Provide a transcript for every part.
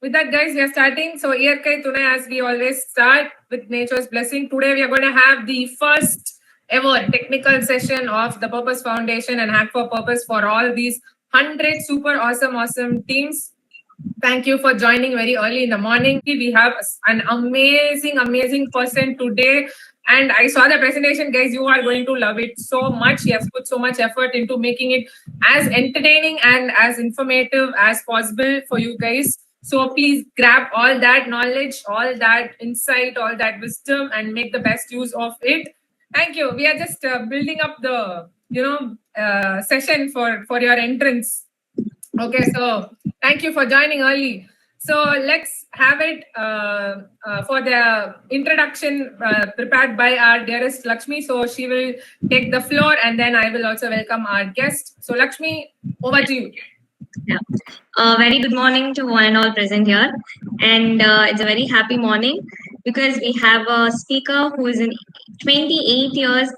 With that, guys, we are starting. So, Iyarkai Tunai, as we always start with nature's blessing. Today, we are going to have the first ever technical session of the Purpose Foundation and Hack4Purpose for all these 100 super awesome teams. Thank you for joining very early in the morning. We have an amazing person today. And I saw the presentation, guys. You are going to love it so much. He has put so much effort into making it as entertaining and as informative as possible for you guys. So please grab all that knowledge, all that insight, all that wisdom, and make the best use of it. Thank you. We are just building up the session for your entrance. Okay, so thank you for joining early. So let's have it for the introduction prepared by our dearest Lakshmi. So she will take the floor, and then I will also welcome our guest. So Lakshmi, over to you. Yeah. Very good morning to one and all present here. And it's a very happy morning because we have a speaker who is in 28 years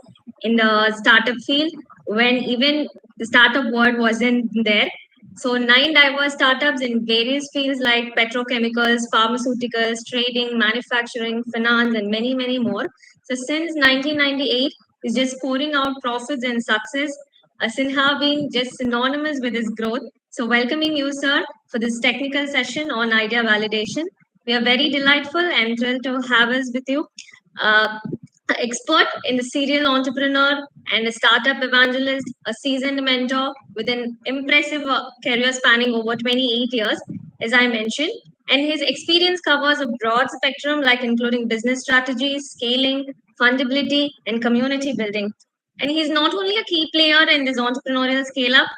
in the startup field when even the startup word wasn't there. So 9 diverse startups in various fields like petrochemicals, pharmaceuticals, trading, manufacturing, finance, and many more. So since 1998, he's just pouring out profits and success. Sinha being just synonymous with his growth. So welcoming you, sir, for this technical session on idea validation. We are very delightful and thrilled to have us with you. Expert in the serial entrepreneur and a startup evangelist, a seasoned mentor with an impressive career spanning over 28 years, as I mentioned. And his experience covers a broad spectrum, like including business strategy, scaling, fundability, and community building. And he's not only a key player in this entrepreneurial scale up,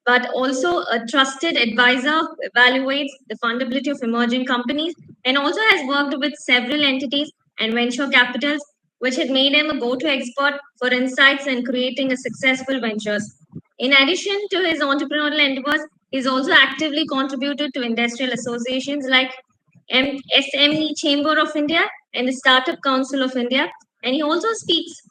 but also a trusted advisor who evaluates the fundability of emerging companies and also has worked with several entities and venture capitals, which had made him a go-to expert for insights and creating a successful ventures. In addition to his entrepreneurial endeavors, he's also actively contributed to industrial associations like SME Chamber of India and the Startup Council of India. And he also speaks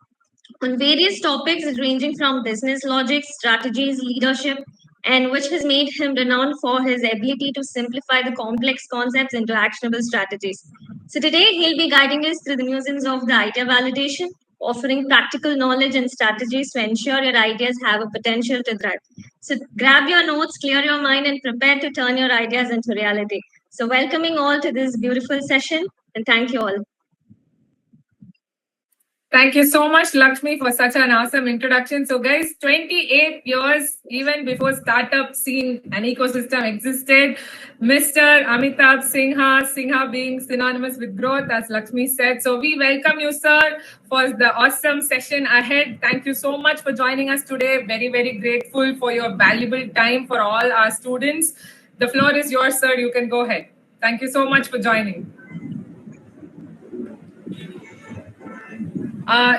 on various topics ranging from business logic, strategies, leadership, and which has made him renowned for his ability to simplify the complex concepts into actionable strategies. So today he'll be guiding us through the musings of the idea validation, offering practical knowledge and strategies to ensure your ideas have a potential to thrive. So grab your notes, clear your mind, and prepare to turn your ideas into reality. So welcoming all to this beautiful session, and thank you all. Thank you so much, Lakshmi, for such an awesome introduction. So, guys, 28 years, even before startup scene and ecosystem existed, Mr. Amitabh Sinha, Sinha being synonymous with growth, as Lakshmi said. So, we welcome you, sir, for the awesome session ahead. Thank you so much for joining us today. Very grateful for your valuable time for all our students. The floor is yours, sir. You can go ahead. Thank you so much for joining.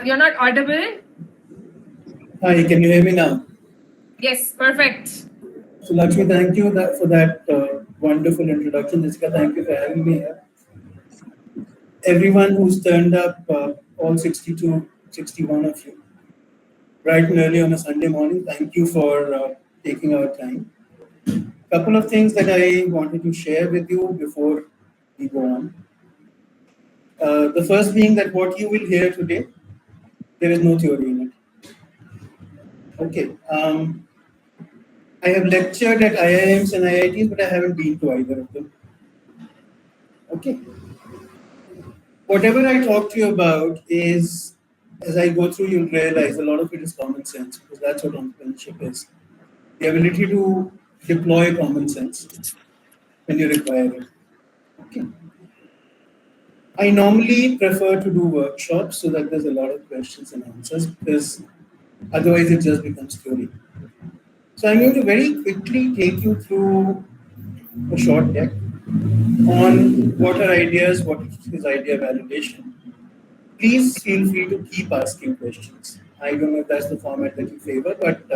You're not audible. Hi, can you hear me now? Yes, perfect. So Lakshmi, thank you for that wonderful introduction. Jessica, thank you for having me here. Everyone who's turned up, all 62, 61 of you, bright and early on a Sunday morning, thank you for taking our time. Couple of things that I wanted to share with you before we go on. The first being that what you will hear today, there is no theory in it. Okay. I have lectured at IIMs and IITs, but I haven't been to either of them. Okay. Whatever I talk to you about is, as I go through, you'll realize a lot of it is common sense, because that's what entrepreneurship is. The ability to deploy common sense when you require it. Okay. I normally prefer to do workshops so that there's a lot of questions and answers, because otherwise it just becomes theory. So I'm going to very quickly take you through a short deck on what are ideas, what is idea validation. Please feel free to keep asking questions. I don't know if that's the format that you favor, but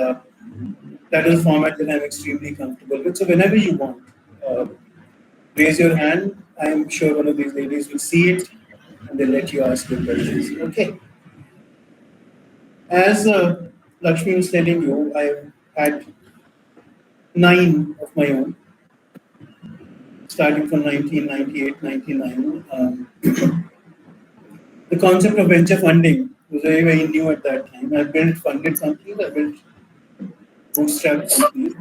that is a format that I'm extremely comfortable with. So whenever you want, raise your hand. I'm sure one of these ladies will see it and they'll let you ask your questions. Okay. As Lakshmi was telling you, I've had 9 of my own. starting from 1998, 99. The concept of venture funding was very, very new at that time. I built funded companies, I built bootstrap companies,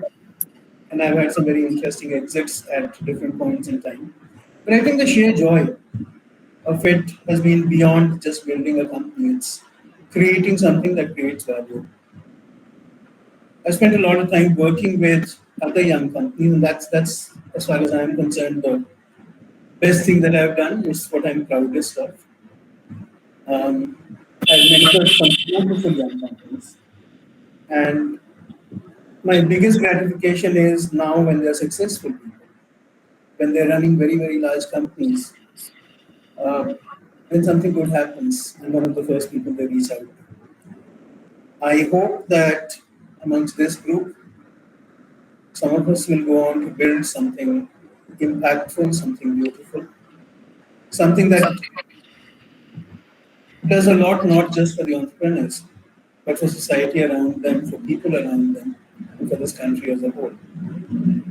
and I've had some very interesting exits at different points in time. But I think the sheer joy of it has been beyond just building a company. It's creating something that creates value. I spent a lot of time working with other young companies, and that's as far as I'm concerned, the best thing that I've done is what I'm proudest of. I've mentored some beautiful young companies, and my biggest gratification is now when they're successful people, when they're running very, very large companies. When something good happens, I'm one of the first people they reach out to. I hope that amongst this group, some of us will go on to build something impactful, something beautiful, something that does a lot not just for the entrepreneurs, but for society around them, for people around them, and for this country as a whole.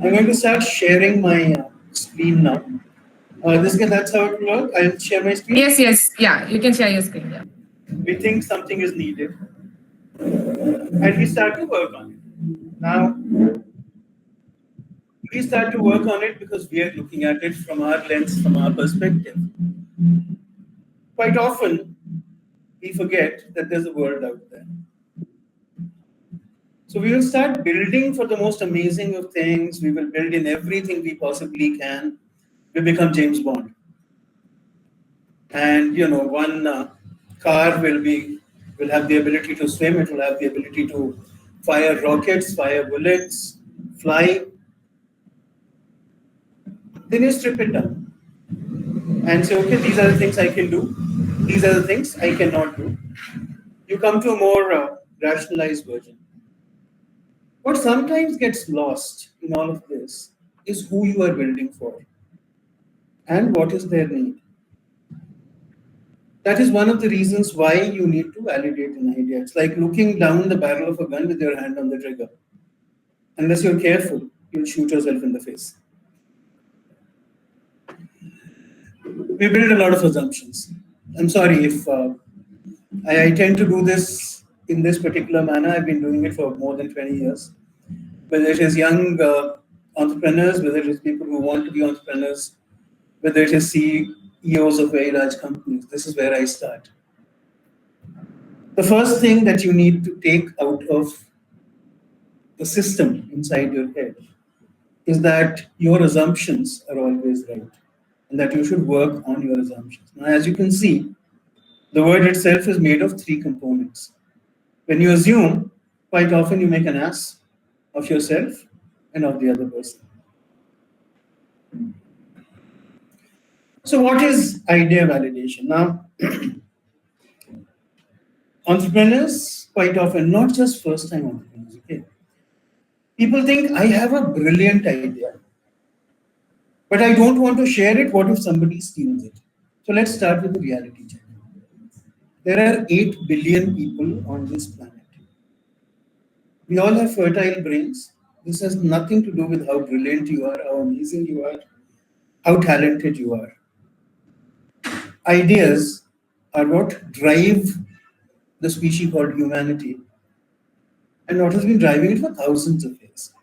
I'm going to start sharing my screen now. That's how it will work. I'll share my screen. Yes. Yeah, you can share your screen. Yeah. We think something is needed, and we start to work on it. Now, we start to work on it because we are looking at it from our lens, from our perspective. Quite often, we forget that there's a world out there. So we will start building for the most amazing of things. We will build in everything we possibly can. We become James Bond. And one car will have the ability to swim. It will have the ability to fire rockets, fire bullets, fly. Then you strip it down and say, okay, these are the things I can do. These are the things I cannot do. You come to a more rationalized version. What sometimes gets lost in all of this is who you are building for and what is their need. That is one of the reasons why you need to validate an idea. It's like looking down the barrel of a gun with your hand on the trigger. Unless you're careful, you'll shoot yourself in the face. We build a lot of assumptions. I'm sorry if I tend to do this in this particular manner. I've been doing it for more than 20 years. Whether it is young entrepreneurs, whether it is people who want to be entrepreneurs, whether it is CEOs of very large companies, this is where I start. The first thing that you need to take out of the system inside your head is that your assumptions are always right and that you should work on your assumptions. Now, as you can see, the word itself is made of three components. When you assume, quite often you make an ass of yourself and of the other person. So what is idea validation? Now, entrepreneurs, quite often, not just first-time entrepreneurs, okay? People think, I have a brilliant idea, but I don't want to share it. What if somebody steals it? So let's start with the reality check. There are 8 billion people on this planet. We all have fertile brains. This has nothing to do with how brilliant you are, how amazing you are, how talented you are. Ideas are what drive the species called humanity and what has been driving it for thousands of years.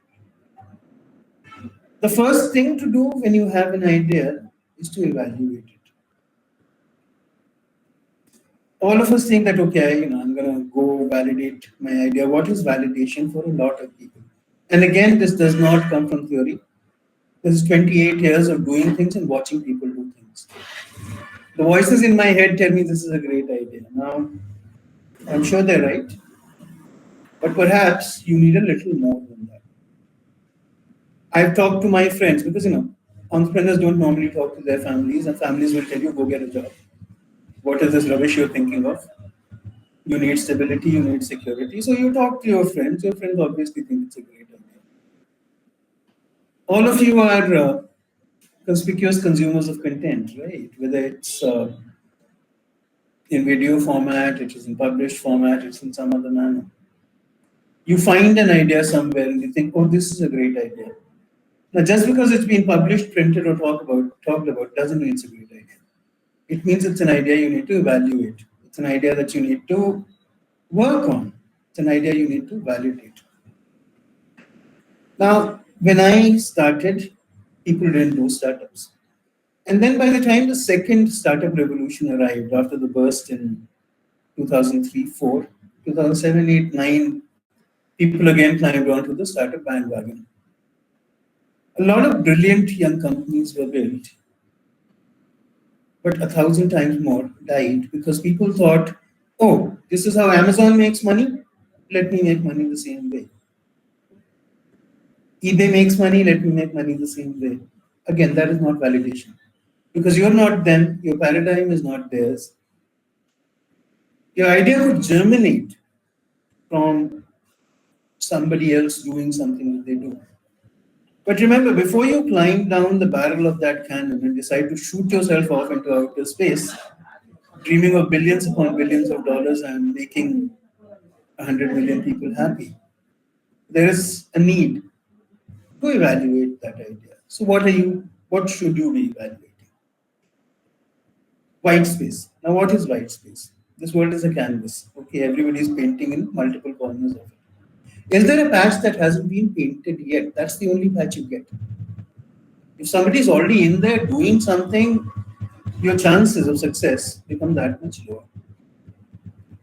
The first thing to do when you have an idea is to evaluate it. All of us think that, okay, I'm going to go validate my idea. What is validation for a lot of people? And again, this does not come from theory. This is 28 years of doing things and watching people do things. The voices in my head tell me this is a great idea. Now, I'm sure they're right. But perhaps you need a little more than that. I've talked to my friends because, entrepreneurs don't normally talk to their families, and families will tell you, go get a job. What is this rubbish you're thinking of? You need stability, you need security. So you talk to your friends. Your friends obviously think it's a great idea. All of you are conspicuous consumers of content, right? Whether it's in video format, it is in published format, it's in some other manner. You find an idea somewhere and you think, oh, this is a great idea. Now, just because it's been published, printed, or talked about doesn't mean it's a great idea. It means it's an idea you need to evaluate. It's an idea that you need to work on. It's an idea you need to validate. Now, when I started, people didn't do startups. And then by the time the second startup revolution arrived after the burst in 2003, 4, 2007, 8, 9, people again climbed onto the startup bandwagon. A lot of brilliant young companies were built, but 1,000 times more died because people thought, oh, this is how Amazon makes money. Let me make money the same way. eBay makes money. Let me make money the same way. Again, that is not validation because you're not them. Your paradigm is not theirs. Your idea could germinate from somebody else doing something that they do. But remember, before you climb down the barrel of that cannon and decide to shoot yourself off into outer space, dreaming of billions upon billions of dollars and making 100 million people happy, there is a need to evaluate that idea. So what should you be evaluating? White space. Now what is white space? This world is a canvas. Okay, everybody is painting in multiple corners of it. Is there a patch that hasn't been painted yet? That's the only patch you get. If somebody is already in there doing something, your chances of success become that much lower.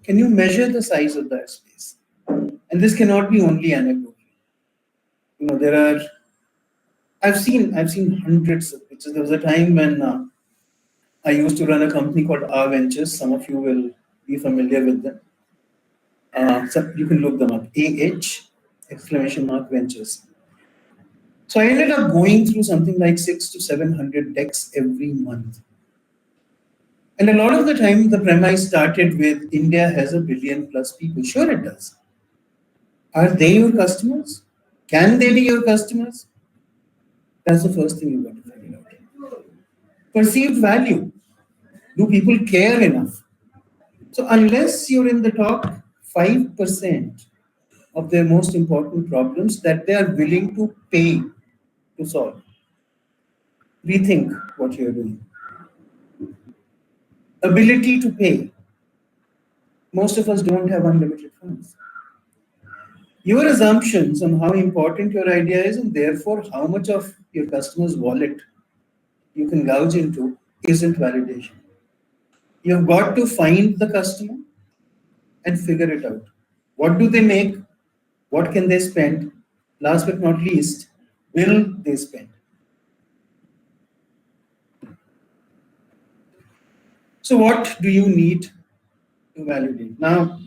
Can you measure the size of that space? And this cannot be only anecdotal. I've seen hundreds of pictures. There was a time when I used to run a company called R Ventures. Some of you will be familiar with them. So you can look them up. AH Ventures. So I ended up going through something like 600 to 700 decks every month. And a lot of the time, the premise started with India has 1 billion plus people. Sure, it does. Are they your customers? Can they be your customers? That's the first thing you've got to figure out. Perceived value. Do people care enough? So unless you're in the top 5% of their most important problems that they are willing to pay to solve, rethink what you're doing. Ability to pay. Most of us don't have unlimited funds. Your assumptions on how important your idea is and therefore how much of your customer's wallet you can gouge into isn't validation. You've got to find the customer and figure it out. What do they make? What can they spend? Last but not least, will they spend? So what do you need to validate? Now,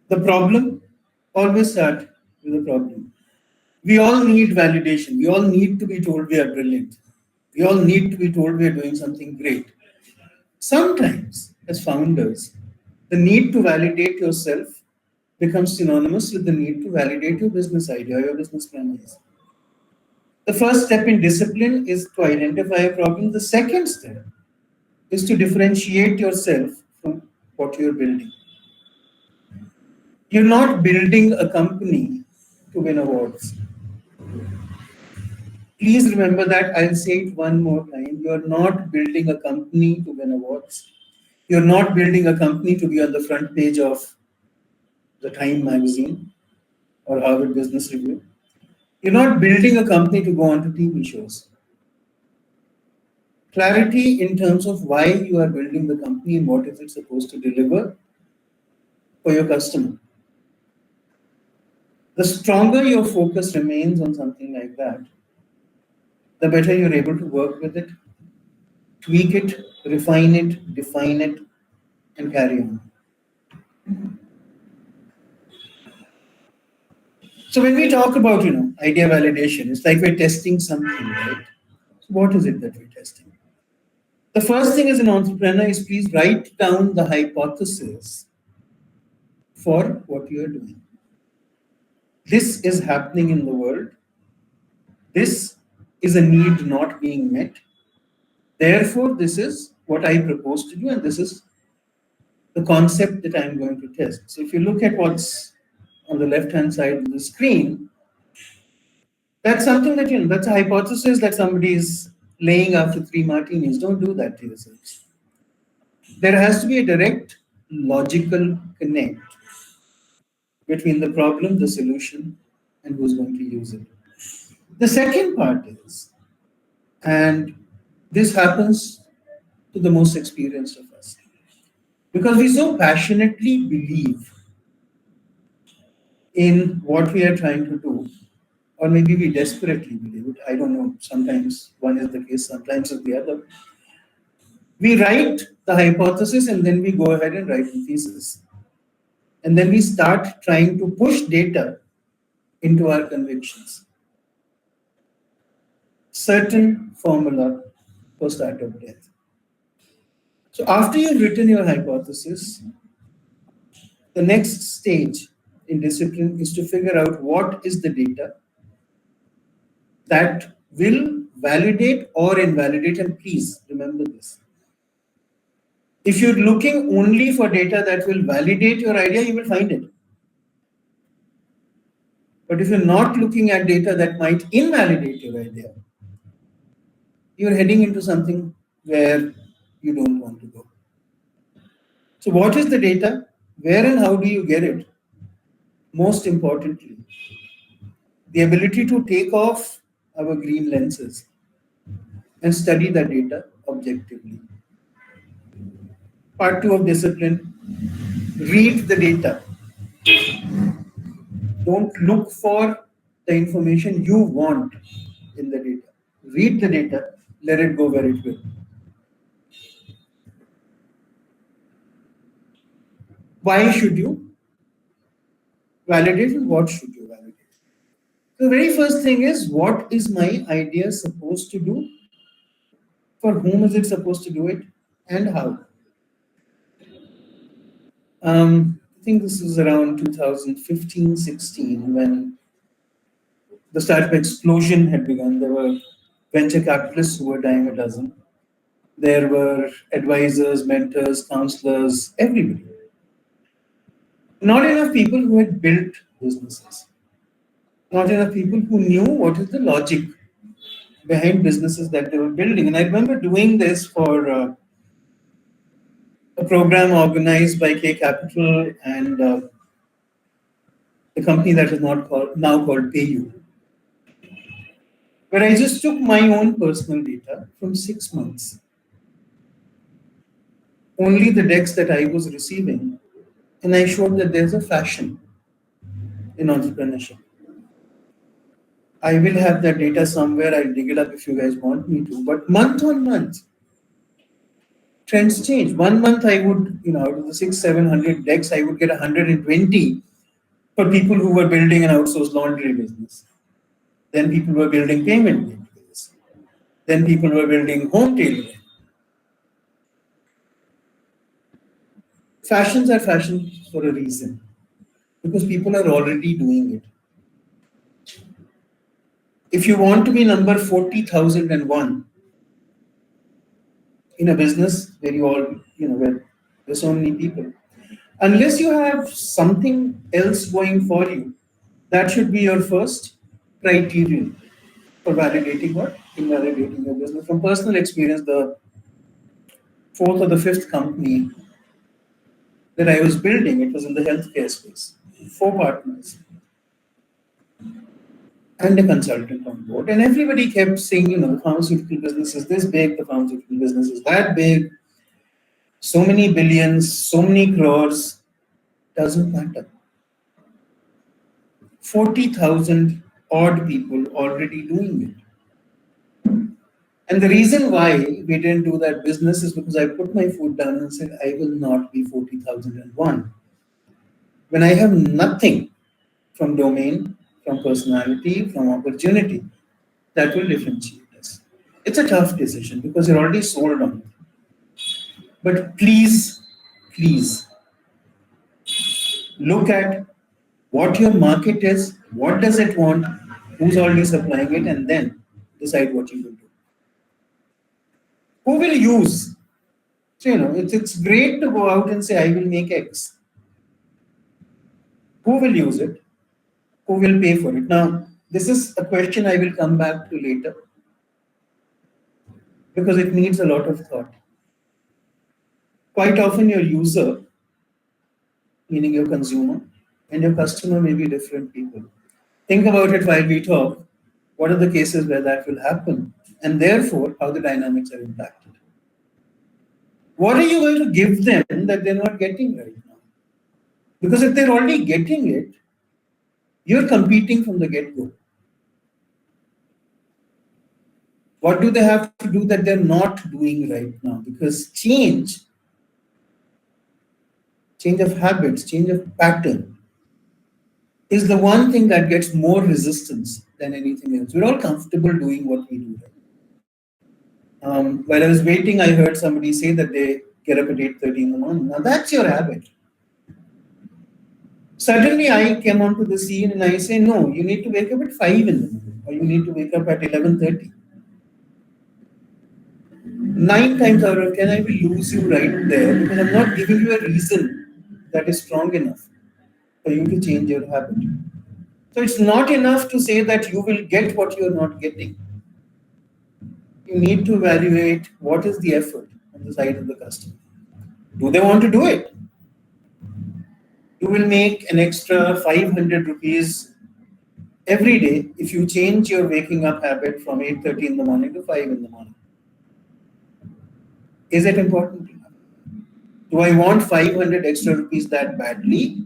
the problem, always start with a problem. We all need validation. We all need to be told we are brilliant. We all need to be told we are doing something great. Sometimes, as founders, the need to validate yourself becomes synonymous with the need to validate your business idea, your business premise. The first step in discipline is to identify a problem. The second step is to differentiate yourself from what you're building. You're not building a company to win awards. Please remember that. I'll say it one more time. You're not building a company to win awards. You're not building a company to be on the front page of the Time magazine or Harvard Business Review. You're not building a company to go on to TV shows. Clarity in terms of why you are building the company and what is it supposed to deliver for your customer. The stronger your focus remains on something like that, the better you're able to work with it, tweak it, refine it, define it, and carry on. So when we talk about, idea validation, it's like we're testing something, right? So what is it that we're testing? The first thing as an entrepreneur is please write down the hypothesis for what you are doing. This is happening in the world. This is a need not being met. Therefore, this is what I propose to do, and this is the concept that I'm going to test. So if you look at what's on the left-hand side of the screen, That's something that, that's a hypothesis that somebody is laying after 3 martinis. Don't do that to yourselves. There has to be a direct logical connect between the problem, the solution, and who's going to use it. The second part is, and this happens to the most experienced of us, because we so passionately believe in what we are trying to do, or maybe we desperately believe it. I don't know. Sometimes one is the case, sometimes it's the other. We write the hypothesis and then we go ahead and write the thesis. And then we start trying to push data into our convictions. Certain formula for startup death. So after you've written your hypothesis, the next stage in discipline is to figure out what is the data that will validate or invalidate. And please remember this. If you're looking only for data that will validate your idea, you will find it. But if you're not looking at data that might invalidate your idea, you're heading into something where you don't want to go. So what is the data? Where and how do you get it? Most importantly, the ability to take off our green lenses and study the data objectively. Part 2 of discipline, read the data. Don't look for the information you want in the data. Read the data, let it go where it will. Why should you validate and what should you validate? The very first thing is, what is my idea supposed to do? For whom is it supposed to do it? And how? I think this is around 2015-16 when the startup explosion had begun. There were venture capitalists who were dying a dozen. There were advisors, mentors, counselors, everybody. Not enough people who had built businesses. Not enough people who knew what is the logic behind businesses that they were building. And I remember doing this for a program organized by K Capital and the company that is now called PayU, where I just took my own personal data from 6 months. Only the decks that I was receiving, and I showed that there's a fashion in entrepreneurship. I will have that data somewhere. I'll dig it up if you guys want me to. But month on month, trends change. 1 month I would, out of the 600-700 decks, I would get 120 for people who were building an outsourced laundry business. Then people were building payment gateways. Then people were building home tailoring. Fashions are fashion for a reason, because people are already doing it. If you want to be number 40,001 in a business where where there's so many people, unless you have something else going for you, that should be your first criterion for validating or invalidating your business. From personal experience, the fourth or the fifth company that I was building, it was in the healthcare space. 4 partners and a consultant on board. And everybody kept saying, the pharmaceutical business is this big, the pharmaceutical business is that big, so many billions, so many crores. Doesn't matter. 40,000 odd people already doing it. And the reason why we didn't do that business is because I put my foot down and said, I will not be 40,001. When I have nothing from domain, from personality, from opportunity, that will differentiate us. It's a tough decision because you're already sold on it. But please, please, look at what your market is, what does it want, who's already supplying it, and then decide what you will do. Who will use? So, it's great to go out and say, I will make X. Who will use it? Who will pay for it? Now, This is a question I will come back to later because it needs a lot of thought. Quite often, your user, meaning your consumer, and your customer may be different people. Think about it while we talk. What are the cases where that will happen? And therefore, how the dynamics are impacted. What are you going to give them that they're not getting right now? Because if they're already getting it, you're competing from the get-go. What do they have to do that they're not doing right now? Because change of habits, change of pattern is the one thing that gets more resistance than anything else. We're all comfortable doing what we do. While I was waiting, I heard somebody say that they get up at 8:30 in the morning. Now that's your habit. Suddenly I came onto the scene and I say, no, you need to wake up at 5 in the morning, or you need to wake up at 11:30. 9 times out of 10, I will lose you right there because I'm not giving you a reason that is strong enough for you to change your habit. So it's not enough to say that you will get what you're not getting. You need to evaluate what is the effort on the side of the customer. Do they want to do it? You will make an extra 500 rupees every day if you change your waking up habit from 8:30 in the morning to 5 in the morning. Is it important? Do I want 500 extra rupees that badly?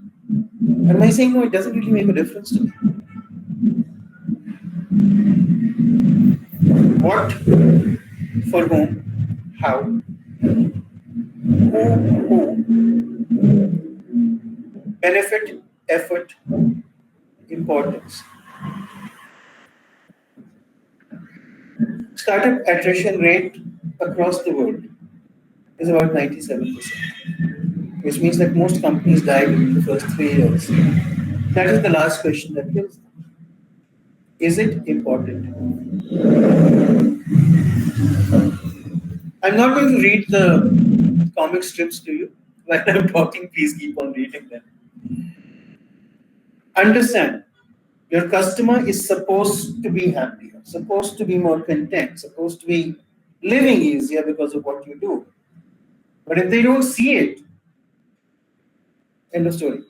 Am I saying no, it doesn't really make a difference to me? What, for whom, how, who, benefit, effort, importance. Startup attrition rate across the world is about 97%, which means that most companies die within the first 3 years. That is the last question that kills them. Is it important? I'm not going to read the comic strips to you. While I'm talking, please keep on reading them. Understand, your customer is supposed to be happier, supposed to be more content, supposed to be living easier because of what you do. But if they don't see it, end of story.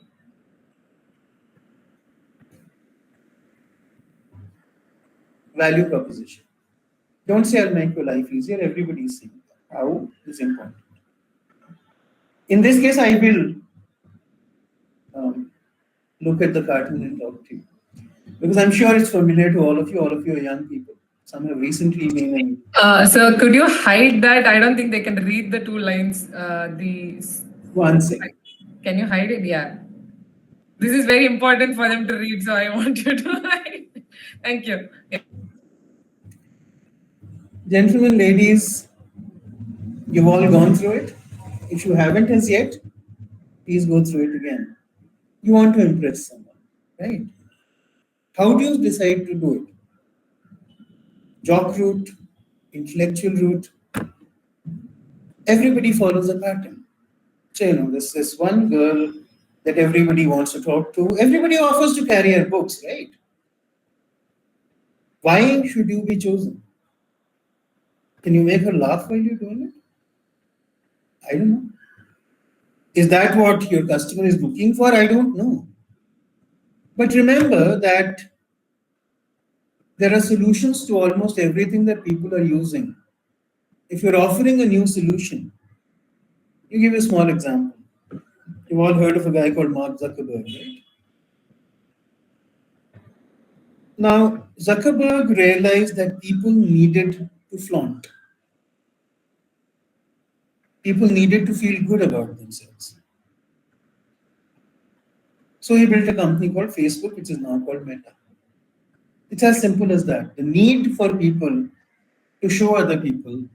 Value proposition. Don't say I'll make your life easier. Everybody is saying that. How is important. In this case, I will look at the cartoon and talk to you. Because I'm sure it's familiar to all of you. All of you are young people. Some have recently been in. So could you hide that? I don't think they can read the 2 lines. One second. Can you hide it? Yeah. This is very important for them to read, so I want you to hide. Thank you. Yeah. Gentlemen, ladies, you've all gone through it. If you haven't as yet, please go through it again. You want to impress someone, right? How do you decide to do it? Jock route, intellectual route. Everybody follows a pattern. So, there's this one girl that everybody wants to talk to. Everybody offers to carry her books, right? Why should you be chosen? Can you make her laugh while you're doing it? I don't know. Is that what your customer is looking for? I don't know. But remember that there are solutions to almost everything that people are using. If you're offering a new solution, you give a small example. You've all heard of a guy called Mark Zuckerberg, right? Now, Zuckerberg realized that people needed to flaunt. People needed to feel good about themselves. So he built a company called Facebook, which is now called Meta. It's as simple as that. The need for people to show other people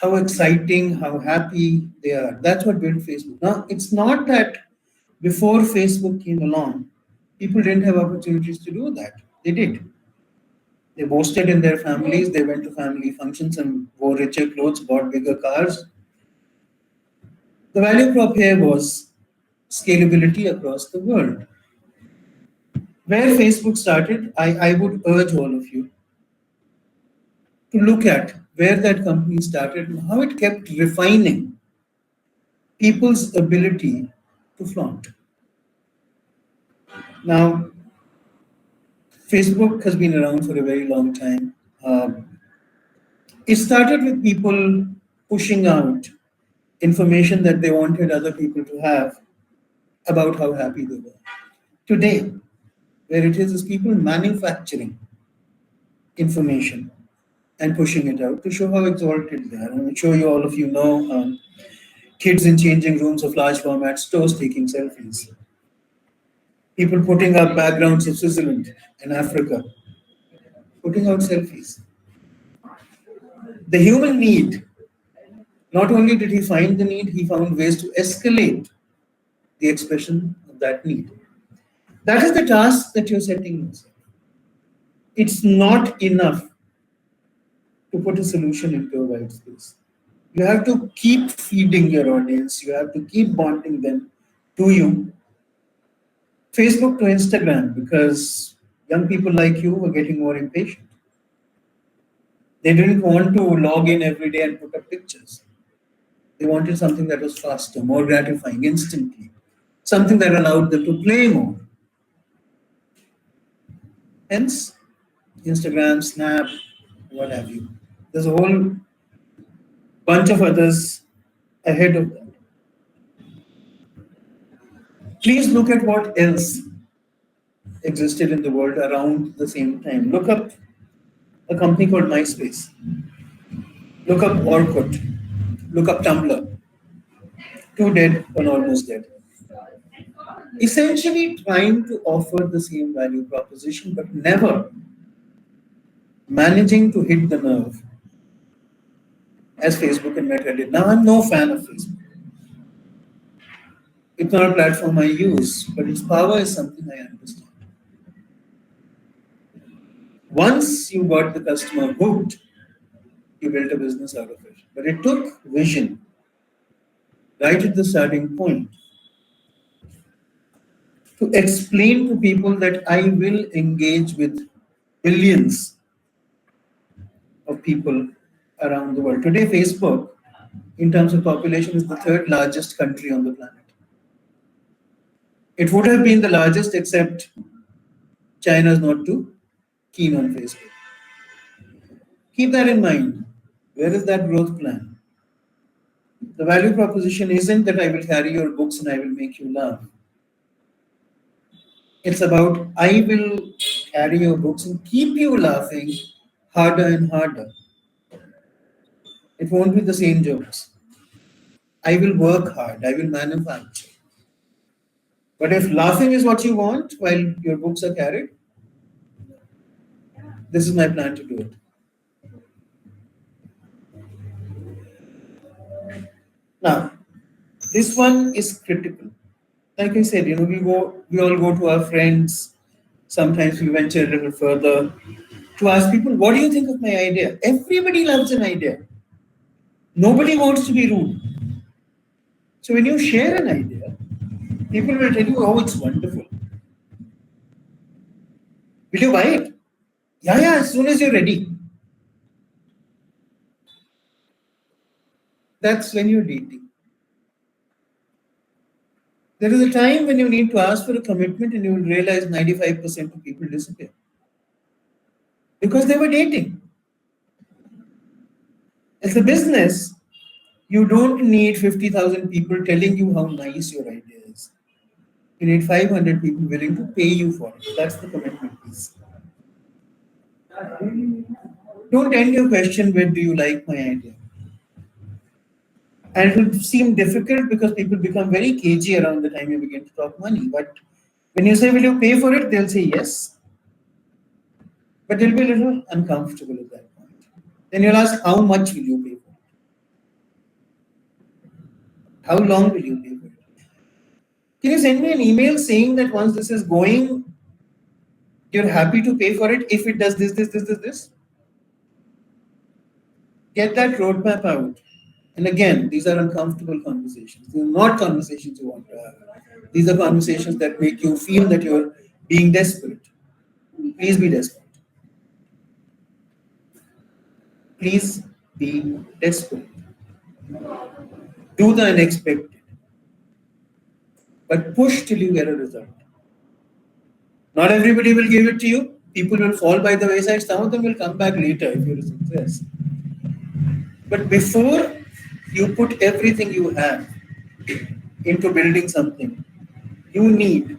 how exciting, how happy they are. That's what built Facebook. Now, it's not that before Facebook came along, people didn't have opportunities to do that. They did. They boasted in their families, they went to family functions and wore richer clothes, bought bigger cars. The value prop here was scalability across the world. Where Facebook started, I would urge all of you to look at where that company started and how it kept refining people's ability to flaunt. Now, Facebook has been around for a very long time. It started with people pushing out information that they wanted other people to have about how happy they were. Today, where it is people manufacturing information and pushing it out to show how exalted they are. I'm sure you all of you know kids in changing rooms of large format stores taking selfies. People putting up backgrounds of Switzerland and Africa, putting out selfies. The human need, not only did he find the need, he found ways to escalate the expression of that need. That is the task that you're setting yourself. It's not enough to put a solution into a white space. You have to keep feeding your audience. You have to keep bonding them to you. Facebook to Instagram, because young people like you were getting more impatient. They didn't want to log in every day and put up pictures. They wanted something that was faster, more gratifying, instantly. Something that allowed them to play more. Hence, Instagram, Snap, what have you. There's a whole bunch of others ahead of that. Please look at what else existed in the world around the same time. Look up a company called MySpace. Look up Orkut. Look up Tumblr. Two dead, one almost dead. Essentially trying to offer the same value proposition, but never managing to hit the nerve as Facebook and Meta did. Now, I'm no fan of Facebook. It's not a platform I use, but its power is something I understand. Once you got the customer hooked, you built a business out of it. But it took vision right at the starting point to explain to people that I will engage with billions of people around the world. Today, Facebook, in terms of population, is the third largest country on the planet. It would have been the largest, except China is not too keen on Facebook. Keep that in mind. Where is that growth plan? The value proposition isn't that I will carry your books and I will make you laugh. It's about I will carry your books and keep you laughing harder and harder. It won't be the same jokes. I will work hard. I will manufacture. But if laughing is what you want while your books are carried, this is my plan to do it. Now, this one is critical. Like I said, we all go to our friends. Sometimes we venture a little further to ask people, what do you think of my idea? Everybody loves an idea. Nobody wants to be rude. So when you share an idea, people will tell you, oh, it's wonderful. Will you buy it? Yeah, as soon as you're ready. That's when you're dating. There is a time when you need to ask for a commitment and you will realize 95% of people disappear. Because they were dating. As a business, you don't need 50,000 people telling you how nice your idea is. You need 500 people willing to pay you for it. That's the commitment piece. Don't end your question with, do you like my idea? And it will seem difficult because people become very cagey around the time you begin to talk money. But when you say, will you pay for it? They'll say yes. But they'll be a little uncomfortable at that point. Then you'll ask, how much will you pay for it? How long will you pay for it? Can you send me an email saying that once this is going, you're happy to pay for it if it does this? Get that roadmap out. And again, these are uncomfortable conversations. These are not conversations you want to have. These are conversations that make you feel that you're being desperate. Please be desperate. Please be desperate. Do the unexpected, but push till you get a result. Not everybody will give it to you. People will fall by the wayside. Some of them will come back later if you're a success. But before you put everything you have into building something, you need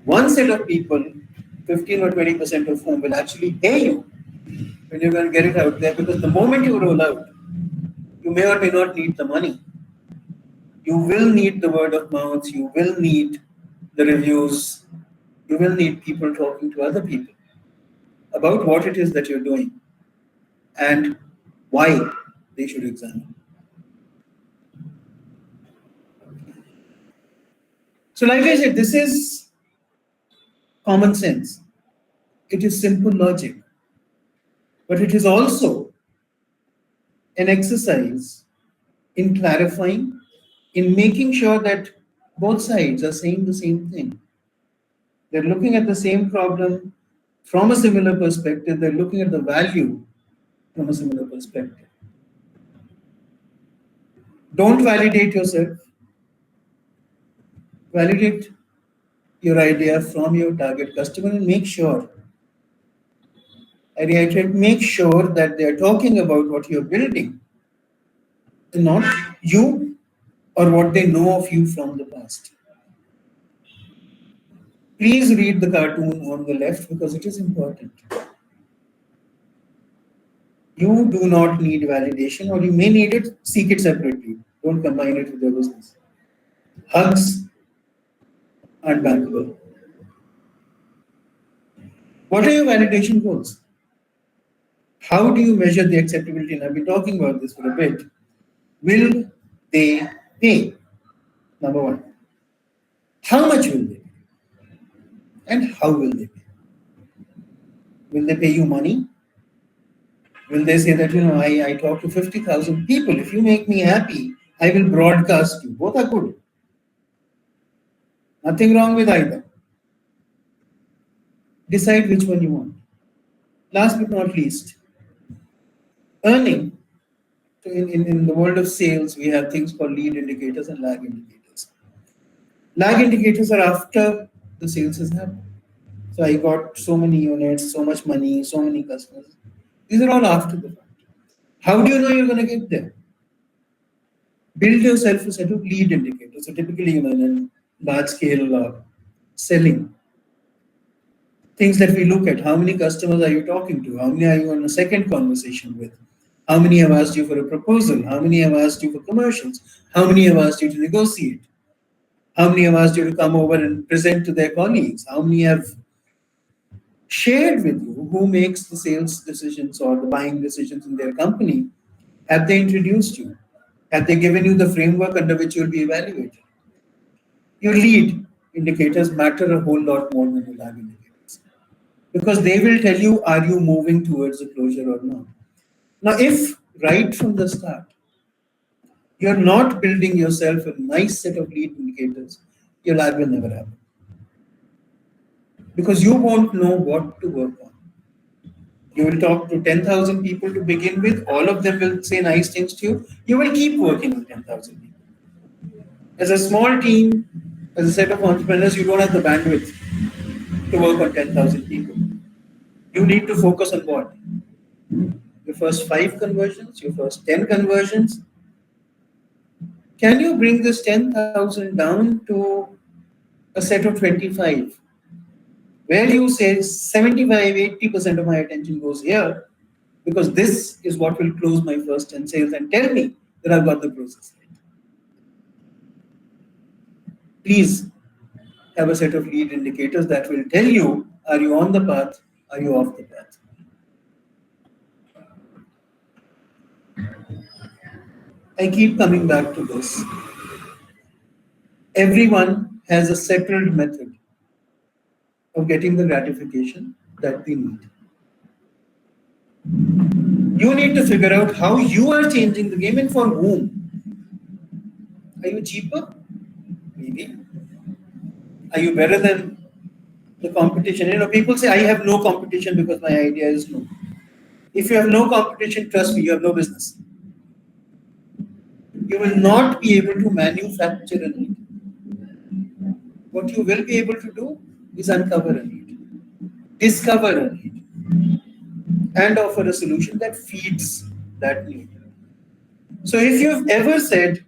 one set of people, 15 or 20% of whom will actually pay you when you're going to get it out there. Because the moment you roll out, you may or may not need the money. You will need the word of mouth. You will need the reviews. You will need people talking to other people about what it is that you're doing and why they should examine. So, like I said, this is common sense. It is simple logic. But it is also an exercise in clarifying, in making sure that both sides are saying the same thing. They're looking at the same problem from a similar perspective. They're looking at the value from a similar perspective. Don't validate yourself. Validate your idea from your target customer and make sure, I reiterate, make sure that they're talking about what you're building and not you or what they know of you from the past. Please read the cartoon on the left because it is important. You do not need validation, or you may need it, seek it separately. Don't combine it with your business. Hugs aren't bankable. What are your validation goals? How do you measure the acceptability? And I've been talking about this for a bit. Will they pay? Number one. How much will they pay? And how will they pay? Will they pay you money? Will they say that, I talk to 50,000 people. If you make me happy, I will broadcast you. Both are good. Nothing wrong with either. Decide which one you want. Last but not least, earning. In the world of sales, we have things called lead indicators and lag indicators. Lag indicators are after the sales has happened. So I got so many units, so much money, so many customers. These are all after the fact. How do you know you're going to get there? Build yourself a set of lead indicators. So typically, in large scale selling, things that we look at: how many customers are you talking to? How many are you on a second conversation with? How many have asked you for a proposal? How many have asked you for commercials? How many have asked you to negotiate? How many have asked you to come over and present to their colleagues? How many have shared with you who makes the sales decisions or the buying decisions in their company? Have they introduced you? Have they given you the framework under which you'll be evaluated? Your lead indicators matter a whole lot more than your lag indicators, because they will tell you, are you moving towards a closure or not? Now, if right from the start, you're not building yourself a nice set of lead indicators, your lag will never happen. Because you won't know what to work on. You will talk to 10,000 people to begin with. All of them will say nice things to you. You will keep working with 10,000 people. As a small team, as a set of entrepreneurs, you don't have the bandwidth to work on 10,000 people. You need to focus on what? Your first 5 conversions, your first 10 conversions. Can you bring this 10,000 down to a set of 25? Where you say 75, 80% of my attention goes here, because this is what will close my first 10 sales and tell me that I've got the process right. Please have a set of lead indicators that will tell you, are you on the path, are you off the path? I keep coming back to this. Everyone has a settled method of getting the gratification that they need. You need to figure out how you are changing the game and for whom. Are you cheaper? Maybe. Are you better than the competition. People say, I have no competition because my idea is no. If you have no competition, trust me, you have no business. You will not be able to manufacture a need. What you will be able to do is uncover a need, discover a need, and offer a solution that feeds that need. So if you've ever said,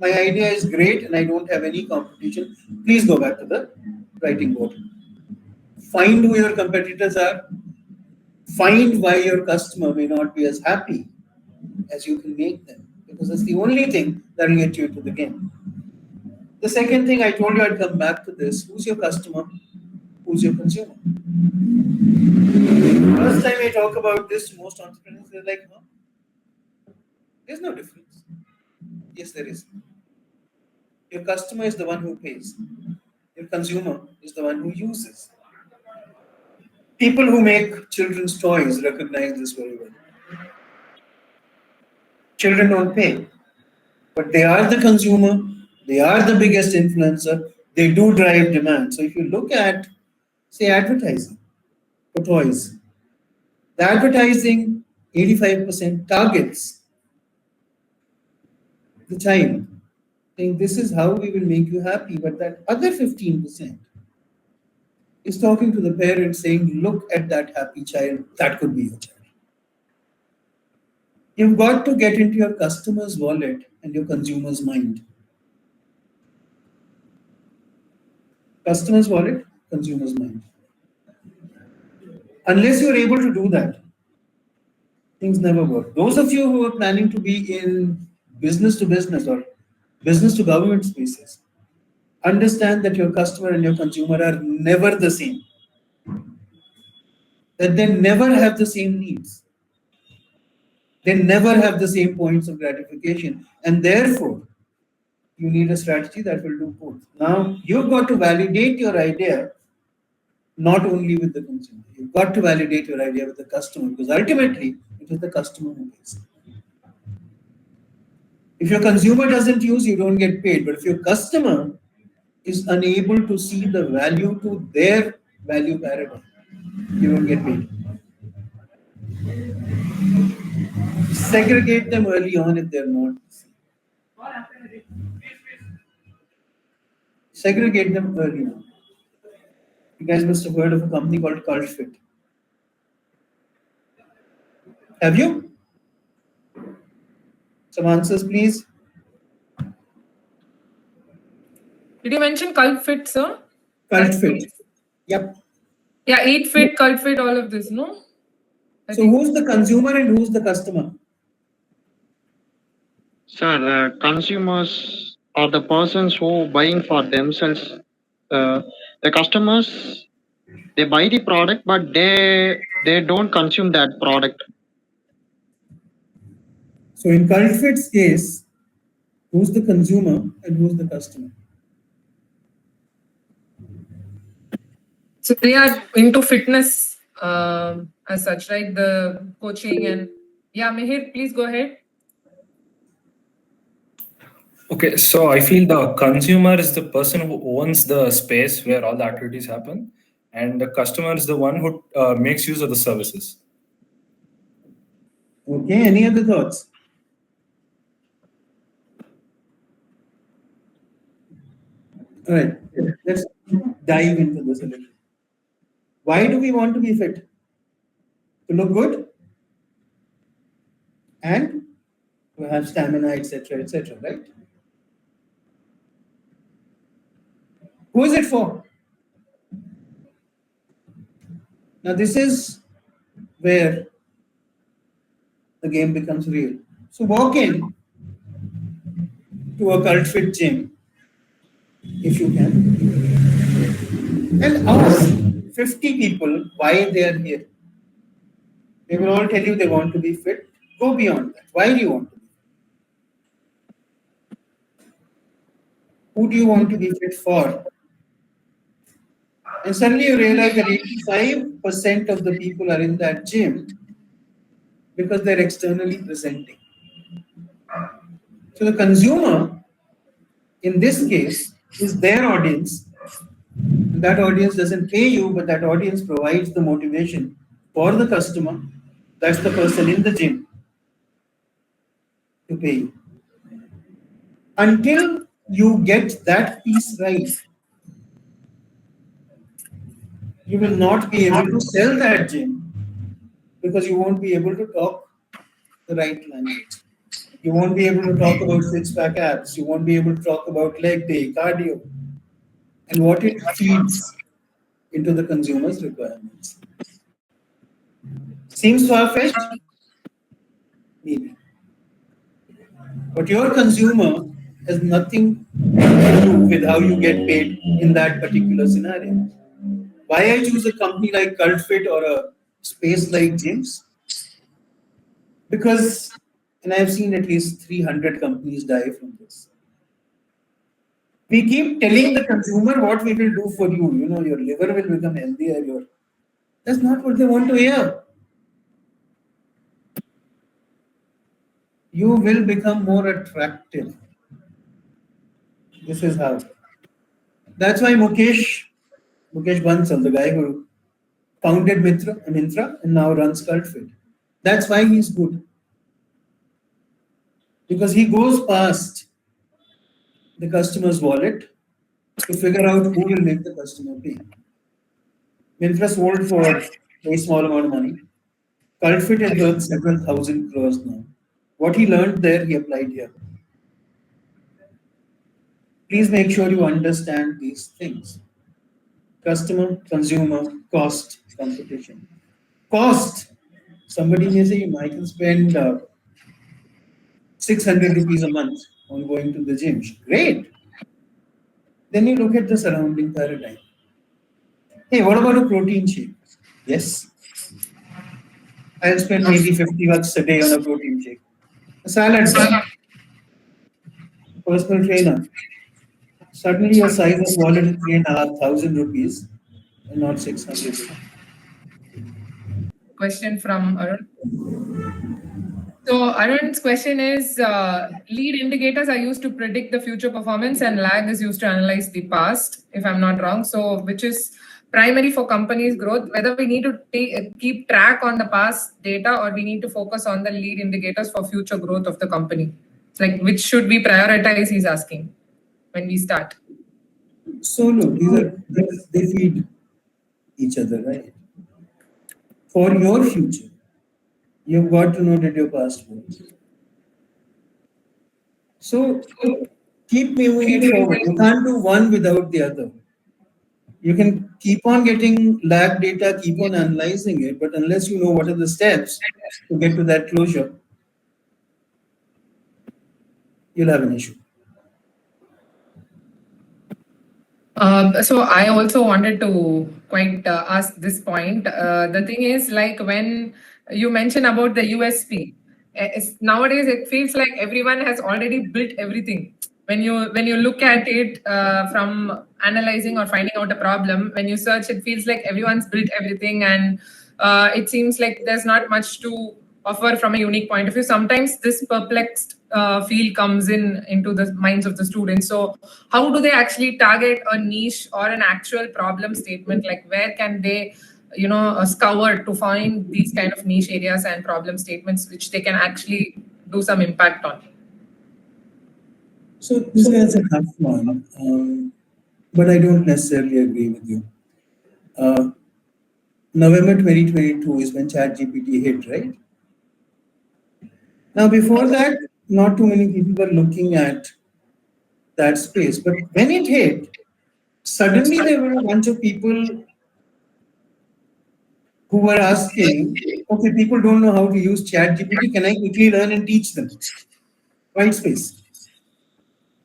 my idea is great and I don't have any competition, please go back to the writing board. Find who your competitors are. Find why your customer may not be as happy as you can make them, because that's the only thing that will get you into the game. The second thing, I told you I'd come back to this. Who's your customer? Who's your consumer? First time I talk about this, most entrepreneurs, they're like, no, there's no difference. Yes, there is. Your customer is the one who pays. Your consumer is the one who uses. People who make children's toys recognize this very well. Children don't pay, but they are the consumer, they are the biggest influencer, they do drive demand. So if you look at, say, advertising for toys, the advertising 85% targets the child, saying this is how we will make you happy, but that other 15% is talking to the parent saying, look at that happy child, that could be your child. You've got to get into your customer's wallet and your consumer's mind. Customer's wallet, consumer's mind. Unless you're able to do that, things never work. Those of you who are planning to be in business to business or business to government spaces, understand that your customer and your consumer are never the same. That they never have the same needs. They never have the same points of gratification. And therefore, you need a strategy that will do both. Now, you've got to validate your idea not only with the consumer. You've got to validate your idea with the customer, because ultimately, it is the customer who pays. If your consumer doesn't use, you don't get paid. But if your customer is unable to see the value to their value paradigm, you don't get paid. Segregate them early on if they're not. Segregate them early on. You guys must have heard of a company called CultFit. Have you? Some answers, please. Did you mention cult fit, sir? CultFit. Yep. Yeah, eat fit, cult fit, all of this, no? So who's the consumer and who's the customer? Sir, consumers are the persons who buying for themselves. The customers, they buy the product, but they don't consume that product. So in CultFit's case, who's the consumer and who's the customer? So they are into fitness as such, right? The coaching and yeah, Mihir, please go ahead. Okay, so I feel the consumer is the person who owns the space where all the activities happen, and the customer is the one who makes use of the services. Okay, any other thoughts? All right, let's dive into this a little. Why do we want to be fit? To look good and to have stamina, etc., right? Who is it for? Now, this is where the game becomes real. So, walk in to a CultFit gym, if you can, and ask 50 people why they are here. They will all tell you they want to be fit. Go beyond that. Why do you want to be fit? Who do you want to be fit for? And suddenly you realize that 85% of the people are in that gym because they're externally presenting. So the consumer, in this case, is their audience. And That audience doesn't pay you, but that audience provides the motivation for the customer. That's the person in the gym to pay you. Until you get that piece right, you will not be able to sell that gym because you won't be able to talk the right language. You won't be able to talk about six-pack abs. You won't be able to talk about leg day, cardio, and what it feeds into the consumer's requirements. Seems far-fetched? Maybe. But your consumer has nothing to do with how you get paid in that particular scenario. Why I choose a company like CultFit or a space like gyms? Because, and I've seen at least 300 companies die from this. We keep telling the consumer what we will do for you. You know, your liver will become healthier. That's not what they want to hear. You will become more attractive. This is how. That's why Mukesh Bansal, the guy who founded Mintra and now runs CultFit. That's why he's good. Because he goes past the customer's wallet to figure out who will make the customer pay. Mintra sold for a very small amount of money. CultFit is worth several thousand crores now. What he learned there, he applied here. Please make sure you understand these things. Customer, consumer, cost, competition. Cost. Somebody may say, I can spend 600 rupees a month on going to the gym. Great. Then you look at the surrounding paradigm. Hey, what about a protein shake? Yes. I'll spend maybe 50 bucks a day on a protein shake. A salad bar. Personal trainer. Suddenly your size of wallet is 3,500 rupees and not 600 rupees. Question from Arun. So Arun's question is, lead indicators are used to predict the future performance and lag is used to analyze the past, if I'm not wrong. So which is primary for companies' growth, whether we need to keep track on the past data or we need to focus on the lead indicators for future growth of the company. Like which should we prioritize, he's asking, when we start. So look, they feed each other, right? For your future, you've got to know that your past works. So keep moving it forward. You can't do one without the other. You can keep on getting lag data, keep on analyzing it, but unless you know what are the steps to get to that closure, you'll have an issue. So I also wanted to quite ask this point. The thing is, like when you mention about the USP, nowadays it feels like everyone has already built everything. When you look at it from analyzing or finding out a problem, when you search, it feels like everyone's built everything, and it seems like there's not much to offer from a unique point of view. Sometimes this perplexed feel comes into the minds of the students. So how do they actually target a niche or an actual problem statement? Like where can they scour to find these kind of niche areas and problem statements which they can actually do some impact on? So this is a tough one, but I don't necessarily agree with you. November 2022 is when ChatGPT hit, right? Now, before that, not too many people were looking at that space. But when it hit, suddenly there were a bunch of people who were asking, okay, people don't know how to use ChatGPT. Can I quickly learn and teach them? White space.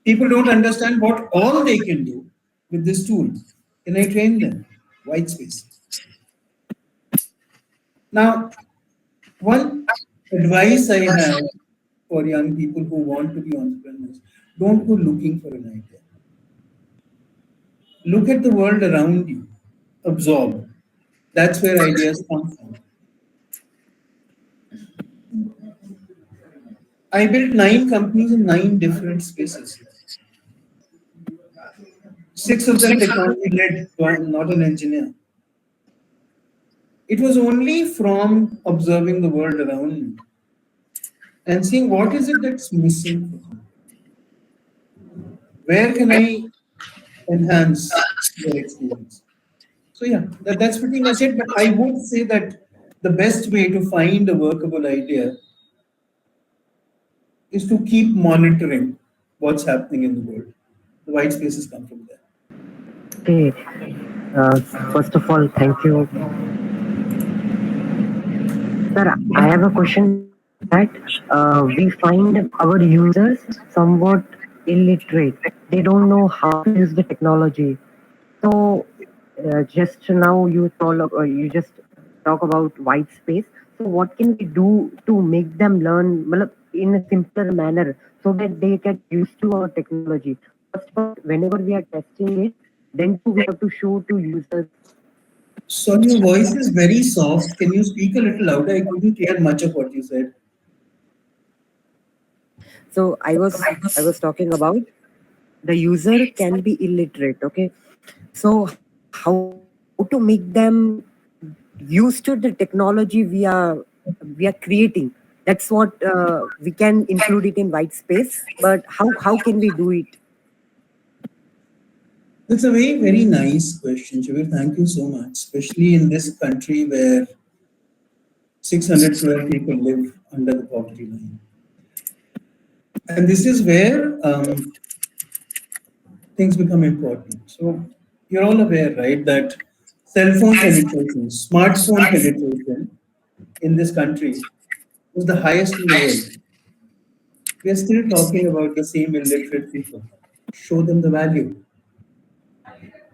People don't understand what all they can do with this tool. Can I train them? White space. Now, one advice I have for young people who want to be entrepreneurs, don't go looking for an idea. Look at the world around you, absorb. That's where ideas come from. I built 9 companies in 9 different spaces. 6 of them technology-led, not an engineer. It was only from observing the world around me and seeing what is it that's missing. Where can I enhance their experience? So yeah, that's pretty much it. But I would say that the best way to find a workable idea is to keep monitoring what's happening in the world. The white spaces come from there. Okay. First of all, thank you. Sir, I have a question that we find our users somewhat illiterate. They don't know how to use the technology. So just now you just talk about white space. So what can we do to make them learn in a simpler manner so that they get used to our technology? First, whenever we are testing it, then we have to show to users. So your voice is very soft. Can you speak a little louder? I couldn't hear much of what you said. So I was talking about the user can be illiterate. Okay, so how to make them used to the technology we are creating? That's what we can include it in white space. But how can we do it? That's a very, very nice question, Shabir. Thank you so much. Especially in this country where 600 crore people live under the poverty line. And this is where things become important. So you're all aware, right, that cell phone penetration, smartphone penetration in this country was the highest in the world. We are still talking about the same illiterate people. Show them the value.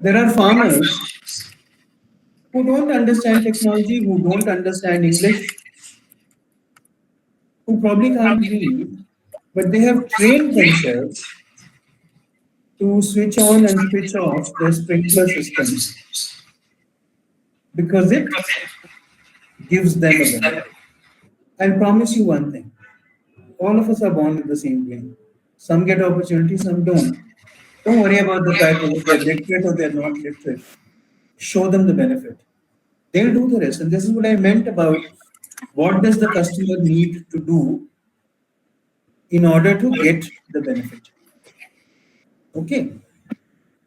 There are farmers who don't understand technology, who don't understand English, who probably can't read, but they have trained themselves to switch on and switch off their sprinkler systems because it gives them a benefit. I'll promise you one thing. All of us are born with the same brain. Some get opportunity, some don't. Don't worry about the fact whether they're literate or they're not literate. Show them the benefit. They'll do the rest. And this is what I meant about what does the customer need to do in order to get the benefit. Okay.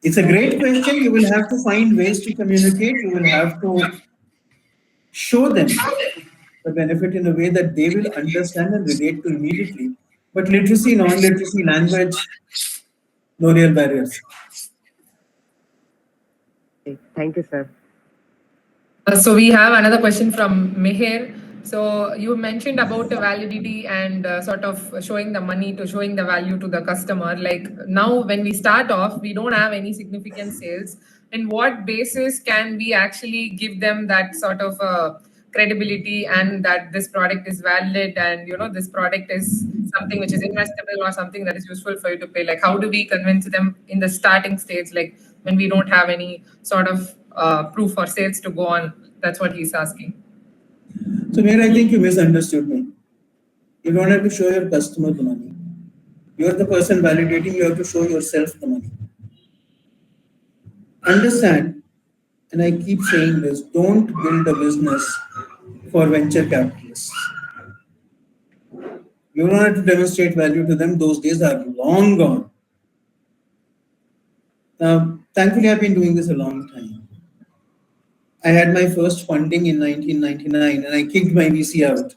It's a great question. You will have to find ways to communicate. You will have to show them the benefit in a way that they will understand and relate to immediately. But literacy, non-literacy, language, no real barriers. Okay, thank you, sir. So we have another question from Meher. So you mentioned about the validity and sort of showing the money to showing the value to the customer. Like now when we start off, we don't have any significant sales. And what basis can we actually give them that sort of credibility and that this product is valid and this product is something which is investable or something that is useful for you to pay? Like how do we convince them in the starting stage, like when we don't have any sort of proof or sales to go on? That's what he's asking. So Meher, I think you misunderstood me. You don't have to show your customer the money. You're the person validating, you have to show yourself the money. Understand, and I keep saying this, don't build a business for venture capitalists. You don't have to demonstrate value to them, those days are long gone. Now, thankfully, I've been doing this a long time. I had my first funding in 1999 and I kicked my VC out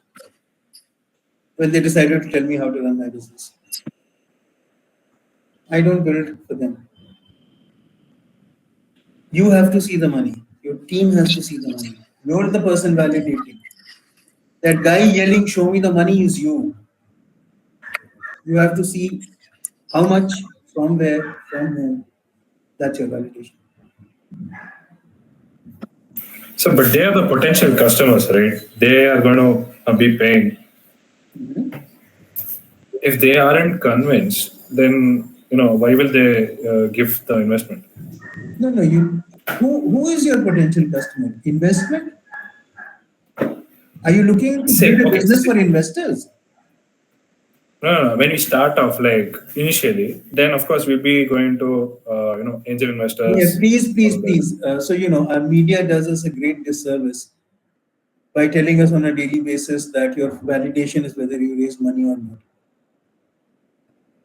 when they decided to tell me how to run my business. I don't build for them. You have to see the money. Your team has to see the money. You're the person validating. That guy yelling, show me the money, is you. You have to see how much, from where, from whom. That's your validation. So, but they are the potential customers, right? They are going to be paying. Mm-hmm. If they aren't convinced, then why will they give the investment? No. Who is your potential customer? Investment? Are you looking to build a business for investors? No. When we start off, like initially, then of course we'll be going to, angel investors. Yeah, please. So, our media does us a great disservice by telling us on a daily basis that your validation is whether you raise money or not.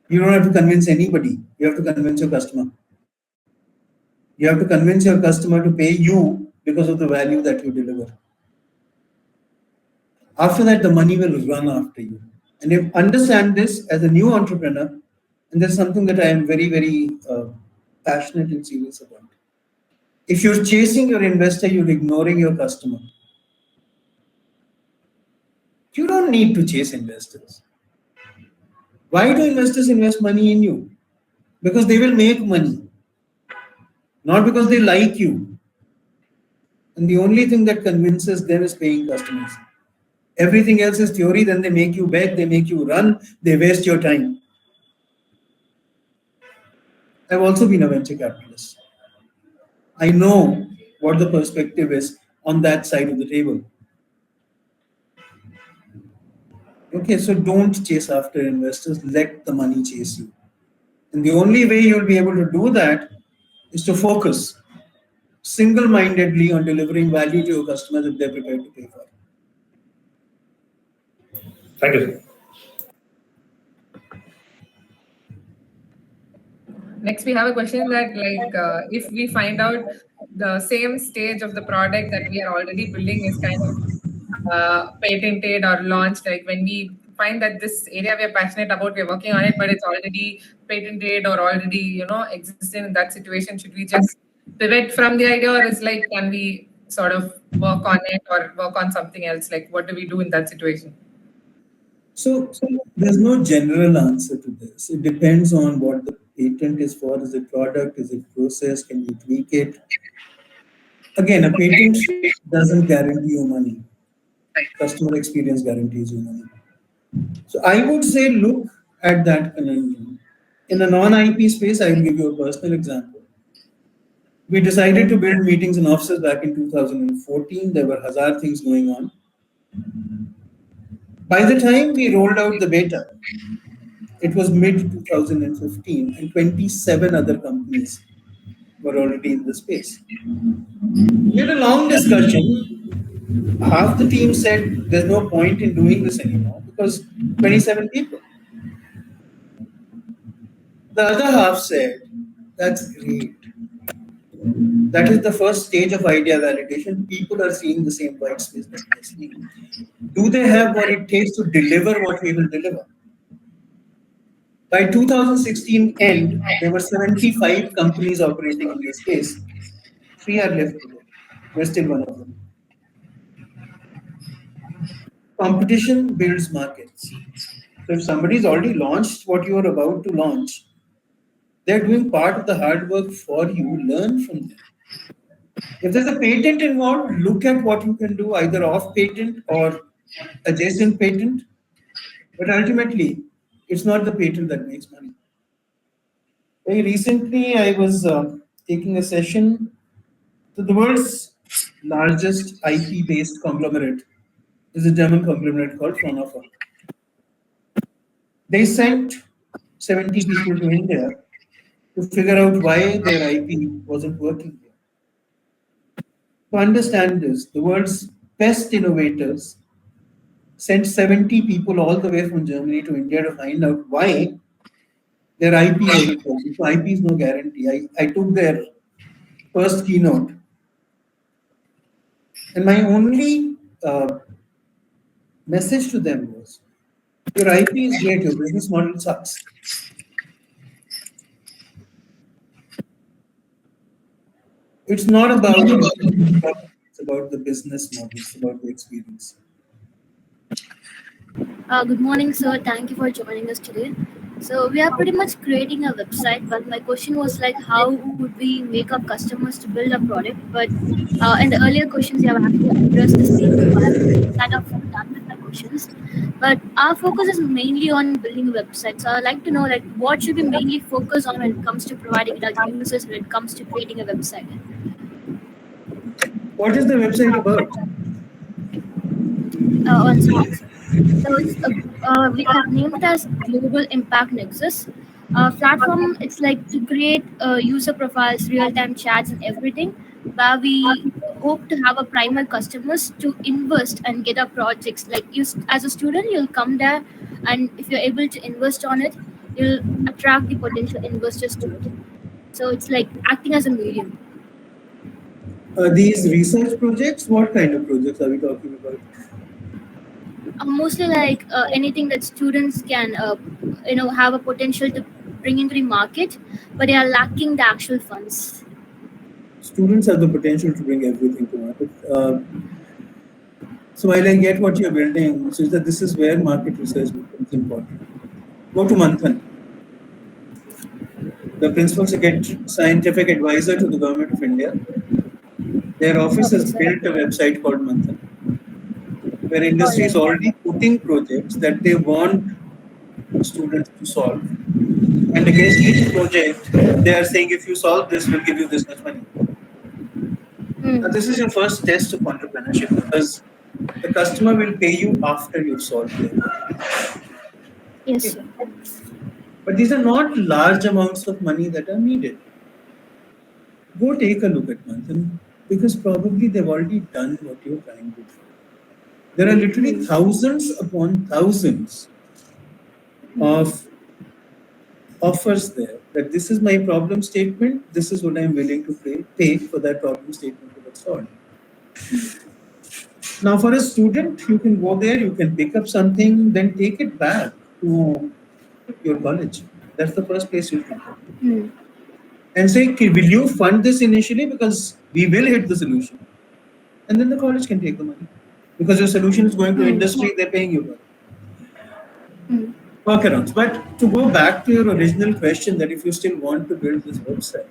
You don't have to convince anybody. You have to convince your customer. You have to convince your customer to pay you because of the value that you deliver. After that, the money will run after you. And you understand this as a new entrepreneur, and there's something that I am very, very passionate and serious about. If you're chasing your investor, you're ignoring your customer. You don't need to chase investors. Why do investors invest money in you? Because they will make money, not because they like you. And the only thing that convinces them is paying customers. Everything else is theory, then they make you beg, they make you run, they waste your time. I've also been a venture capitalist. I know what the perspective is on that side of the table. Okay, so don't chase after investors, let the money chase you. And the only way you'll be able to do that is to focus single-mindedly on delivering value to your customers that they're prepared to pay for. Thank you, sir. Next, we have a question that if we find out the same stage of the product that we are already building is kind of patented or launched, like when we find that this area we are passionate about, we're working on it, but it's already patented or already, existing in that situation, should we just pivot from the idea, or is like, can we sort of work on it or work on something else? Like, what do we do in that situation? So there's no general answer to this. It depends on what the patent is for. Is it product? Is it process? Can you tweak it? Again, a patent doesn't guarantee you money. Customer experience guarantees you money. So I would say look at that conundrum. In a non-IP space, I will give you a personal example. We decided to build meetings and offices back in 2014. There were hazard things going on. By the time we rolled out the beta, it was mid 2015, and 27 other companies were already in the space. We had a long discussion. Half the team said there's no point in doing this anymore because 27 people. The other half said, that's great. That is the first stage of idea validation. People are seeing the same white space that we're seeing. Do they have what it takes to deliver what we will deliver? By 2016 end, there were 75 companies operating in this space. 3 are left today. We're still one of them. Competition builds markets. So if somebody's already launched what you are about to launch, they're doing part of the hard work for you. Learn from them. If there's a patent involved, look at what you can do either off patent or adjacent patent. But ultimately, it's not the patent that makes money. Very recently, I was taking a session to the world's largest IP-based conglomerate is a German conglomerate called Fraunhofer. They sent 70 people to India to figure out why their IP wasn't working here. To understand this, the world's best innovators sent 70 people all the way from Germany to India to find out why their IP wasn't working. So IP is no guarantee. I took their first keynote, and my only message to them was, your IP is great, your business model sucks. It's not about it's about the business model, it's about the experience. Good morning, sir. Thank you for joining us today. So we are pretty much creating a website, but my question was like, how would we make our customers to build a product? But in the earlier questions, you have actually addressed the same. So I have kind of done with my questions. But our focus is mainly on building a website. So I'd like to know, like, what should we mainly focus on when it comes to providing it our users when it comes to creating a website? What is the website about? One second, sir. So we have named it as Global Impact Nexus. Platform, it's like to create user profiles, real-time chats, and everything, where we hope to have a primer customers to invest and get our projects. Like you, as a student, you'll come there, and if you're able to invest on it, you'll attract the potential investors to it. So it's like acting as a medium. These research projects, what kind of projects are we talking about? Mostly like anything that students can have a potential to bring into the market, but they are lacking the actual funds. Students have the potential to bring everything to market. So while I get what you're building, so that this is where market research becomes important. Go to Manthan, the principal scientific advisor to the government of India. Their office Okay, has sir. built a website called Manthan, where industry is already putting projects that they want students to solve. And against each project, they are saying, if you solve this, we'll give you this much money. Now, this is your first test of entrepreneurship because the customer will pay you after you've solved it. Yes, sir. But these are not large amounts of money that are needed. Go take a look at Manthan because probably they've already done what you're trying to do. There are literally thousands upon thousands of offers there that this is my problem statement, this is what I'm willing to pay for that problem statement to get solved. Now, for a student, you can go there, you can pick up something, then take it back to your college. That's the first place you can go. And say, "Okay, will you fund this initially? Because we will hit the solution." And then the college can take the money. Because your solution is going to industry, they're paying you back. Workarounds. But to go back to your original question that if you still want to build this website,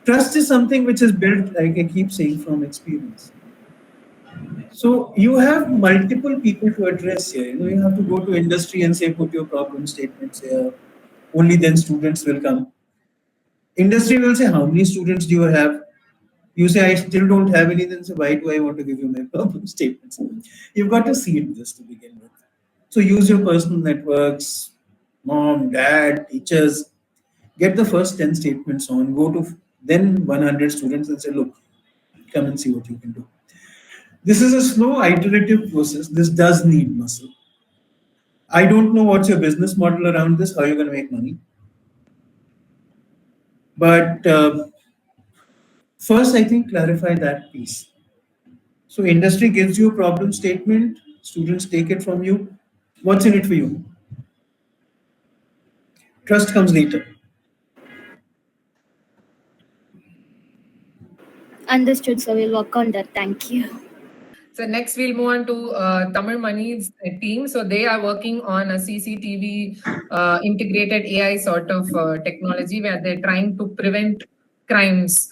trust is something which is built, like I keep saying, from experience. So you have multiple people to address here. You have to go to industry and say, put your problem statements here. Only then students will come. Industry will say, how many students do you have? You say, I still don't have any, then say, why do I want to give you my problem statements? You've got to seed this to begin with. So use your personal networks, mom, dad, teachers, get the first 10 statements on, go to then 100 students and say, look, come and see what you can do. This is a slow iterative process. This does need muscle. I don't know what's your business model around this, how you're going to make money. But first, I think clarify that piece. So industry gives you a problem statement, students take it from you. What's in it for you? Trust comes later. Understood, sir. We'll work on that. Thank you. So next we'll move on to Tamil Mani's team. So they are working on a CCTV integrated AI sort of technology where they're trying to prevent crimes.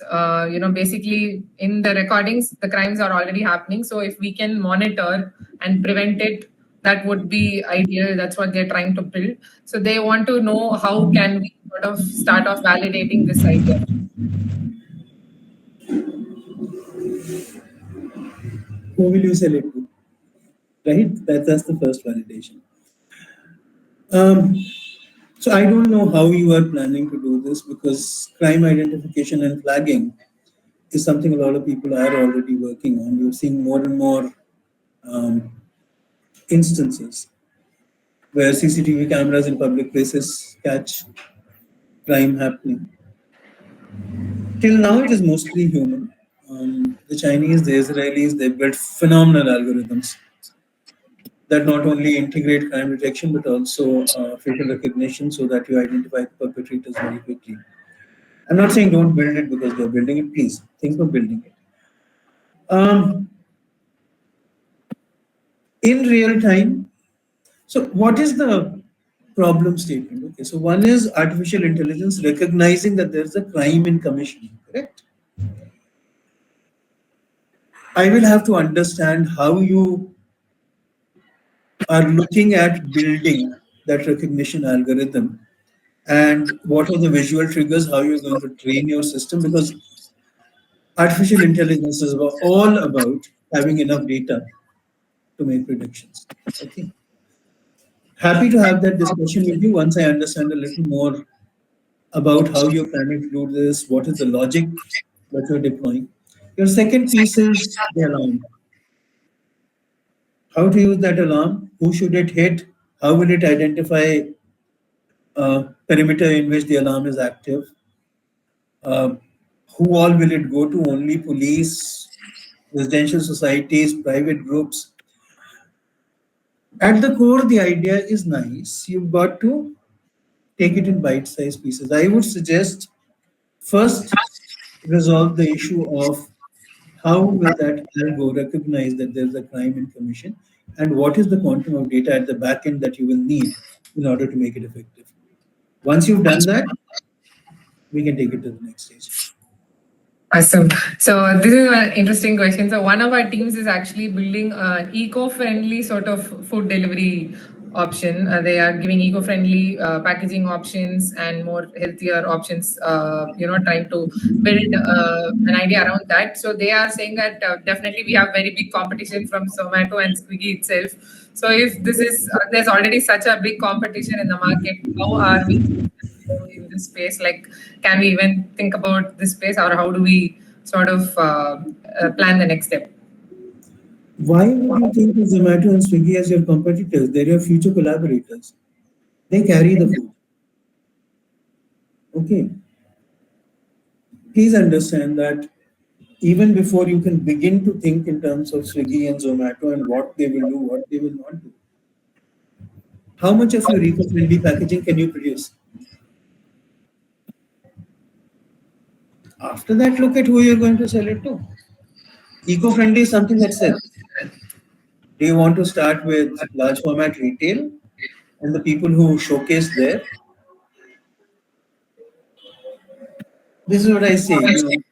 Basically in the recordings, the crimes are already happening. So if we can monitor and prevent it, that would be ideal. That's what they're trying to build. So they want to know how can we sort of start off validating this idea. Who will you sell it to? Right? That's the first validation. So I don't know how you are planning to do this because crime identification and flagging is something a lot of people are already working on. You're seeing more and more instances where CCTV cameras in public places catch crime happening. Till now, it is mostly human. The Chinese, the Israelis, they built phenomenal algorithms that not only integrate crime detection but also facial recognition so that you identify the perpetrators very quickly. I'm not saying don't build it because they're building it. Please think of building it. In real time. So what is the problem statement? Okay, so one is artificial intelligence recognizing that there's a crime in commission, correct? I will have to understand how you are looking at building that recognition algorithm and what are the visual triggers, how you're going to train your system, because artificial intelligence is all about having enough data to make predictions. Okay. Happy to have that discussion with you once I understand a little more about how you're planning to do this, what is the logic that you're deploying. Your second piece is the alarm. How to use that alarm, who should it hit, how will it identify perimeter in which the alarm is active, uh, who all will it go to, only police, residential societies, private groups. At the core, the idea is nice. You've got to take it in bite-sized pieces. I would suggest first resolve the issue of how will that algo recognize that there's a crime in commission and what is the quantum of data at the back end that you will need in order to make it effective. Once you've done that, we can take it to the next stage. Awesome. So this is an interesting question. So one of our teams is actually building an eco-friendly sort of food delivery option. They are giving eco-friendly packaging options and more healthier options. Trying to build an idea around that. So they are saying that definitely we have very big competition from Zomato and Swiggy itself. So if this is there's already such a big competition in the market, how are we in this space? Like, can we even think about this space, or how do we sort of plan the next step? Why would you think of Zomato and Swiggy as your competitors? They're your future collaborators. They carry the food. Okay. Please understand that even before you can begin to think in terms of Swiggy and Zomato and what they will do, what they will not do, how much of your eco-friendly packaging can you produce? After that, look at who you're going to sell it to. Eco-friendly is something that sells. Do you want to start with large format retail and the people who showcase there? This is what I say,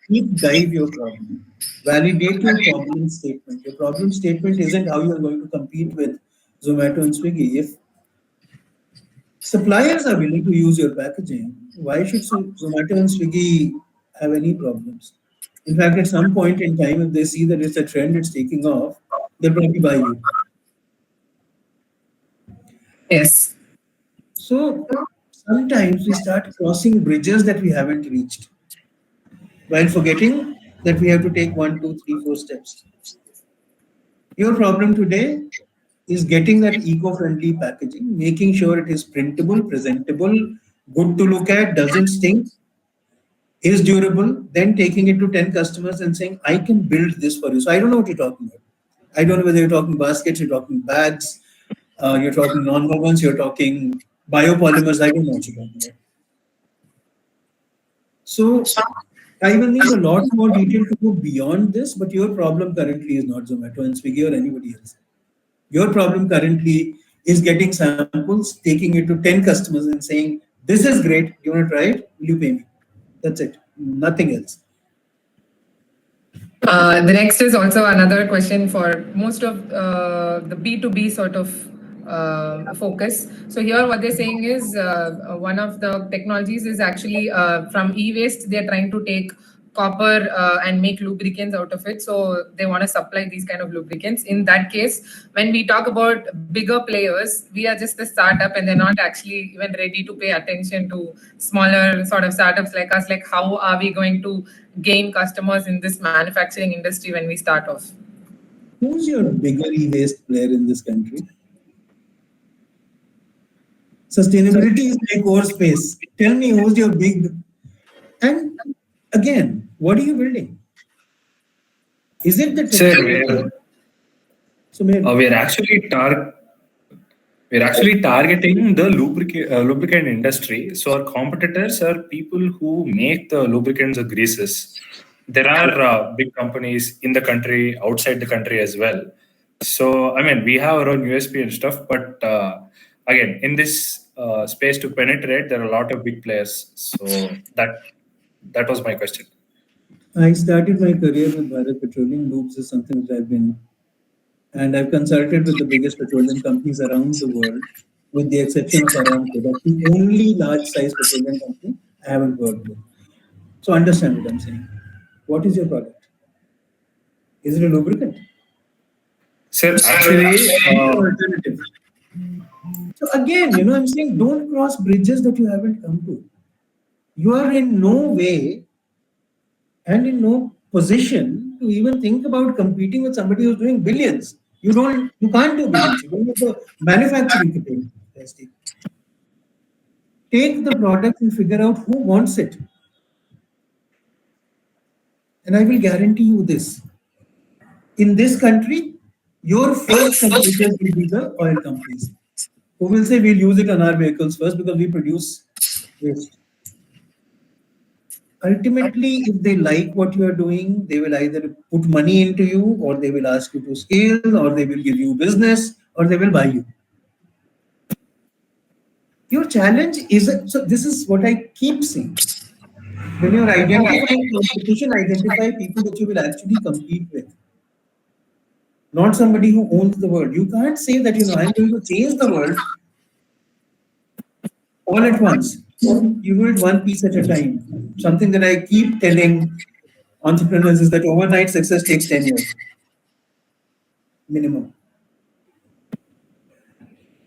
deep dive your problem. Validate your problem statement. Your problem statement isn't how you're going to compete with Zomato and Swiggy. If suppliers are willing to use your packaging, why should Zomato and Swiggy have any problems? In fact, at some point in time, if they see that it's a trend, it's taking off, they'll probably buy you. Yes. So sometimes we start crossing bridges that we haven't reached while forgetting that we have to take 1, 2, 3, 4 steps. Your problem today is getting that eco-friendly packaging, making sure it is printable, presentable, good to look at, doesn't stink, is durable, then taking it to 10 customers and saying, I can build this for you. So I don't know what you're talking about. I don't know whether you're talking baskets, you're talking bags, you're talking non-wovens, you're talking biopolymers, I don't know what you're talking about. So I will need a lot more detail to go beyond this, but your problem currently is not Zomato and Swiggy or anybody else. Your problem currently is getting samples, taking it to 10 customers and saying, this is great, you want to try it? Will you pay me? That's it, nothing else. The next is also another question for most of the B2B sort of focus. So here what they're saying is one of the technologies is actually from e-waste, they're trying to take copper and make lubricants out of it. So they want to supply these kind of lubricants. In that case, when we talk about bigger players, we are just a startup and they're not actually even ready to pay attention to smaller sort of startups like us. Like, how are we going to gain customers in this manufacturing industry when we start off? Who's your bigger e-waste player in this country? Sustainability is my core space. Tell me who's your big... And again, what are you building? Is it the technology? So we're actually targeting the lubricant industry. So our competitors are people who make the lubricants or greases. There are big companies in the country, outside the country as well. So I mean, we have our own USP and stuff, but again, in this space to penetrate, there are a lot of big players. So that was my question. I started my career with Bharat Petroleum. Lubes is something that and I've consulted with the biggest petroleum companies around the world, with the exception of Aramco. That's the only large-size petroleum company I haven't worked with. So understand what I'm saying. What is your product? Is it a lubricant? Sir, actually, alternative. So again, I'm saying don't cross bridges that you haven't come to. You are in no way and in no position to even think about competing with somebody who's doing billions. You can't do billions. You don't have the manufacturing capacity. Take the product and figure out who wants it. And I will guarantee you this. In this country, your first competitors will be the oil companies, who will say we'll use it on our vehicles first because we produce waste. Ultimately, if they like what you are doing, they will either put money into you, or they will ask you to scale, or they will give you business, or they will buy you. Your challenge is, so this is what I keep saying. When you're identifying competition, identify people that you will actually compete with. Not somebody who owns the world. You can't say that, I'm going to change the world all at once. You do it one piece at a time. Something that I keep telling entrepreneurs is that overnight success takes 10 years. Minimum.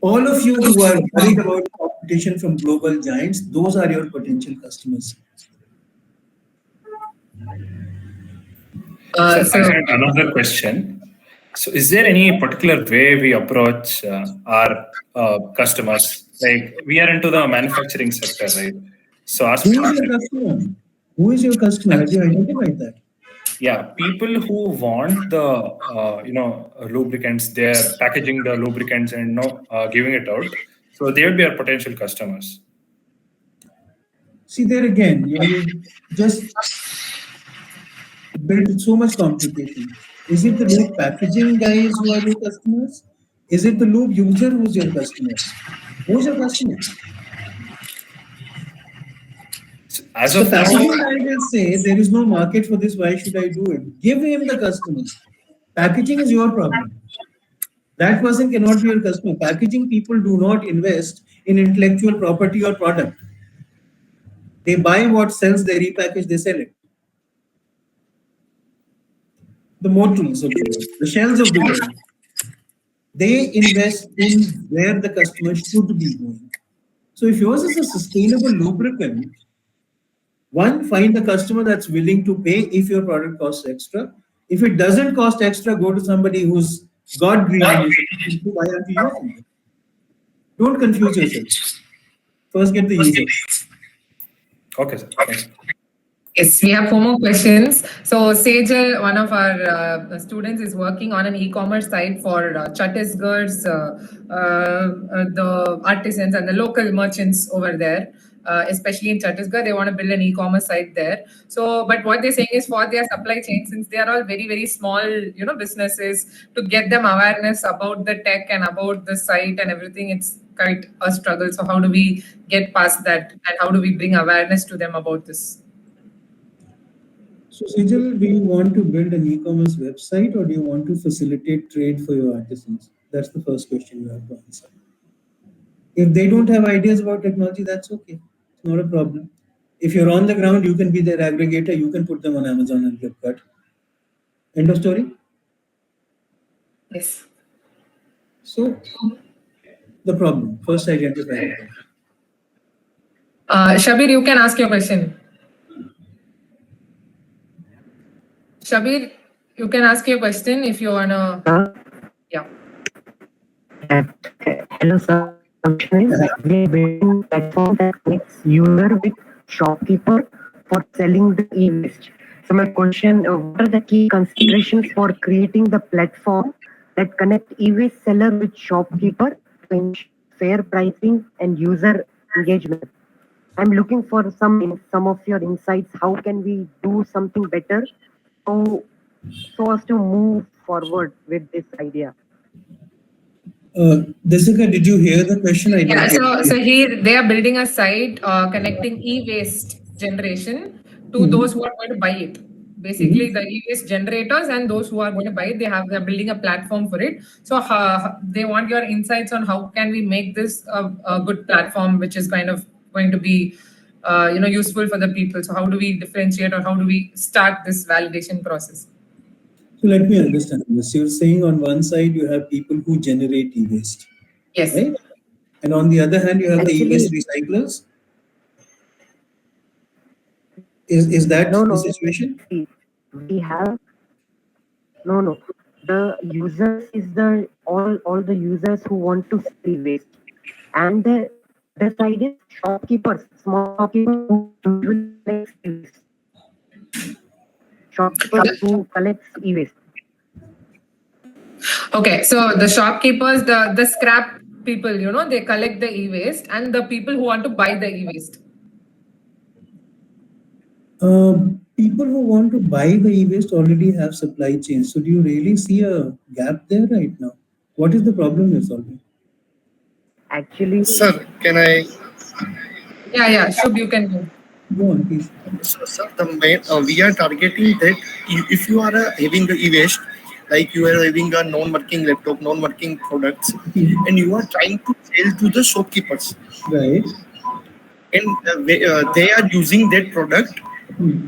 All of you who are worried about competition from global giants, those are your potential customers. I had another question. So, is there any particular way we approach our customers? Like, we are into the manufacturing sector, right? So, who is your customer? Who is your customer? Have you identified that? Yeah, people who want the lubricants, they're packaging the lubricants and giving it out. So they would be our potential customers. See, there again, you just built so much complication. Is it the lube packaging guys who are your customers? Is it the lube user who's your customer? Who's your customer? As of the now, packaging guy will say, there is no market for this, why should I do it? Give him the customer. Packaging is your problem. That person cannot be your customer. Packaging people do not invest in intellectual property or product. They buy what sells, they repackage, they sell it. The motors of the world, the shells of the world, they invest in where the customer should be going. So if yours is a sustainable lubricant, one, find the customer that's willing to pay if your product costs extra. If it doesn't cost extra, go to somebody who's got green initiative to buy onto you from them. Don't confuse yourself. First, get the user. Okay, sir. Thanks. Yes, we have 4 more questions. So Sejal, one of our students, is working on an e-commerce site for Chhattisgarh's, the artisans and the local merchants over there. Especially in Chhattisgarh, they want to build an e-commerce site there. So, but what they're saying is for their supply chain, since they are all very, very small, businesses, to get them awareness about the tech and about the site and everything, it's quite a struggle. So how do we get past that, and how do we bring awareness to them about this? So Sejal, do you want to build an e-commerce website, or do you want to facilitate trade for your artisans? That's the first question you have to answer. If they don't have ideas about technology, that's okay. It's not a problem. If you're on the ground, you can be their aggregator. You can put them on Amazon and Flipkart. End of story? Yes. So, the problem. First, identify the problem. Shabir, you can ask your question. Shabir, you can ask your question if you wanna. Yeah. Hello, sir. We are building platform that connects user with shopkeeper for selling the e-waste. So my question: what are the key considerations for creating the platform that connect e-waste seller with shopkeeper to ensure fair pricing and user engagement? I'm looking for some of your insights. How can we do something better so as to move forward with this idea? Desika, did you hear the question? So here they are building a site connecting e-waste generation to those who are going to buy it. Basically, the e-waste generators and those who are going to buy it, they're building a platform for it. So they want your insights on how can we make this a good platform, which is kind of going to be useful for the people. So how do we differentiate, or how do we start this validation process? So let me understand this. You're saying on one side you have people who generate e-waste, Yes. right? And on the other hand, you have the e-waste Actually, recyclers. Is that the no. situation? See, we have no. The users is the all the users who want to sell waste, and the other side is shopkeepers, small shopkeepers who usually collects e-waste. Shopkeepers who collects e-waste. Okay, so the shopkeepers, the scrap people, they collect the e-waste, and the people who want to buy the e-waste. People who want to buy the e-waste already have supply chains. So do you really see a gap there right now? What is the problem you're solving? Actually, Sir, can I? Yeah, Shubh, you can go. Go on, please. So, sir, we are targeting that if you are having the e-waste, like you are having a non-working laptop, non-working products, and you are trying to sell to the shopkeepers, Right. and they are using that product Hmm.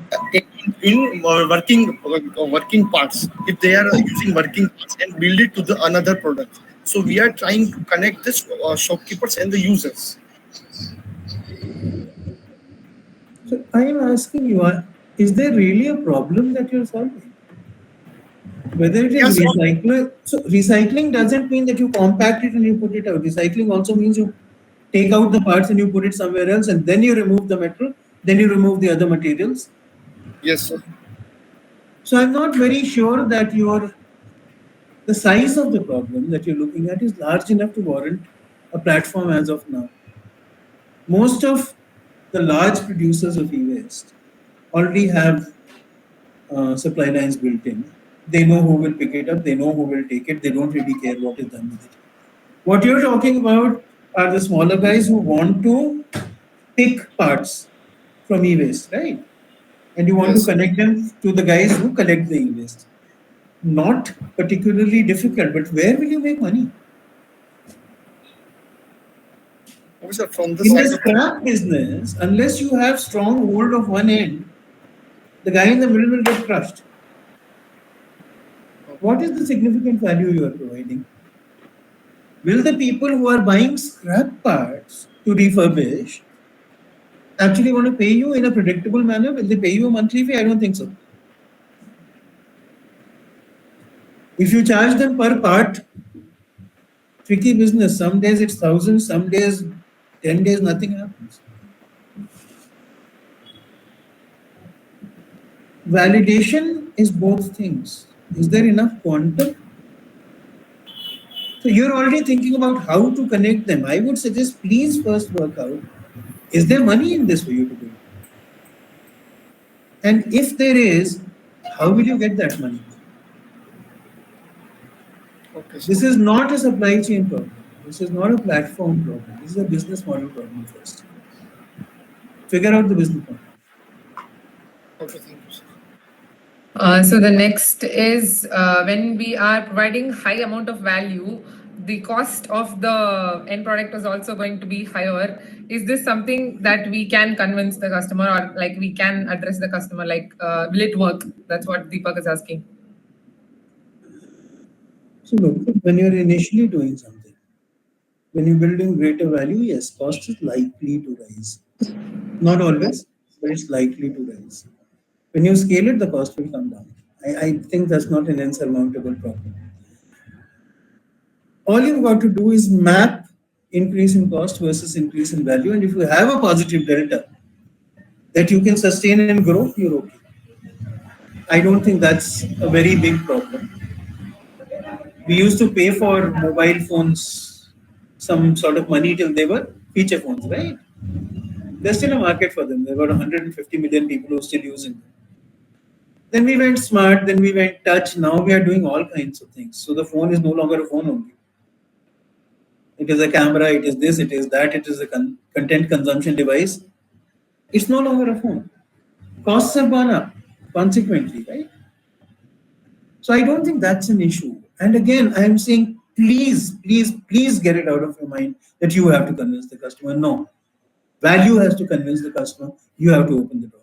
in working parts. If they are using working parts and build it to the another product, so we are trying to connect the shopkeepers and the users. So I am asking you, is there really a problem that you're solving? Whether it is Yes, sir. recycling, so recycling doesn't mean that you compact it and you put it out. Recycling also means you take out the parts and you put it somewhere else, and then you remove the metal, then you remove the other materials. Yes, sir. So I'm not very sure that the size of the problem that you're looking at is large enough to warrant a platform as of now. Most of the large producers of e-waste already have supply lines built in. They know who will pick it up, they know who will take it, they don't really care what is done with it. What you're talking about are the smaller guys who want to pick parts from e-waste, right? And you want to Yes. connect them to the guys who collect the e-waste. Not particularly difficult, but where will you make money? Okay, sir, from the In the side of scrap business, unless you have strong hold of one end, the guy in the middle will get crushed. What is the significant value you are providing? Will the people who are buying scrap parts to refurbish actually want to pay you in a predictable manner? Will they pay you a monthly fee? I don't think so. If you charge them per part, tricky business. Some days it's thousands, some days 10 days nothing happens. Validation is both things. Is there enough quantum? So you're already thinking about how to connect them. I would suggest please first work out, is there money in this for you to do? And if there is, how will you get that money? okay, sir. This is not a supply chain problem. This is not a platform problem. This is a business model problem first. Figure out the business model. Okay, thank you, sir. So the next is when we are providing high amount of value, the cost of the end product is also going to be higher. Is this something that we can convince the customer, or like we can address the customer? Like, will it work? That's what Deepak is asking. So look, when you're initially doing something, when you're building greater value, yes, cost is likely to rise. Not always, but it's likely to rise. When you scale it, the cost will come down. I think that's not an insurmountable problem. All you've got to do is map increase in cost versus increase in value. And if you have a positive delta that you can sustain and grow, you're okay. I don't think that's a very big problem. We used to pay for mobile phones some sort of money till they were feature phones, right? There's still a market for them. There were 150 million people who are still using them. Then we went smart, then we went touch. Now we are doing all kinds of things. So the phone is no longer a phone only. It is a camera, it is this, it is that, it is a content consumption device. It's no longer a phone. Costs have gone up consequently, right? So I don't think that's an issue. And again, I am saying, please get it out of your mind that you have to convince the customer. No. Value has to convince the customer. You have to open the door.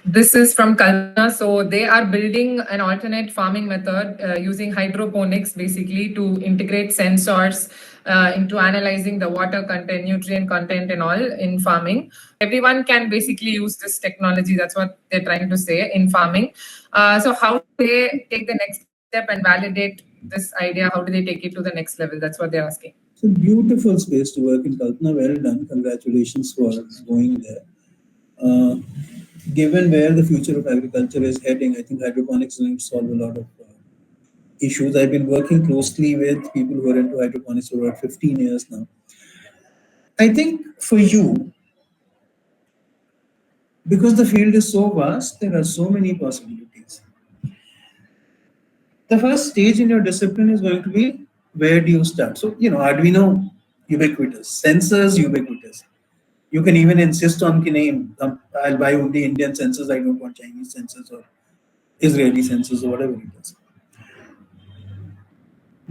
This is from Kalpana. So they are building an alternate farming method using hydroponics, basically to integrate sensors into analyzing the water content, nutrient content, and all in farming. Everyone can basically use this technology. That's what they're trying to say in farming. So how do they take the next step and validate this idea? How do they take it to the next level? That's what they're asking. It's a beautiful space to work in, Kalpana. Well done. Congratulations for going there. Given where the future of agriculture is heading, I think hydroponics is going to solve a lot of issues. I've been working closely with people who are into hydroponics for about 15 years now. I think for you, because the field is so vast, there are so many possibilities. The first stage in your discipline is going to be, where do you start? So, Arduino, ubiquitous. Sensors, ubiquitous. You can even insist on name. I'll buy only Indian sensors. I don't want Chinese sensors or Israeli sensors or whatever it is.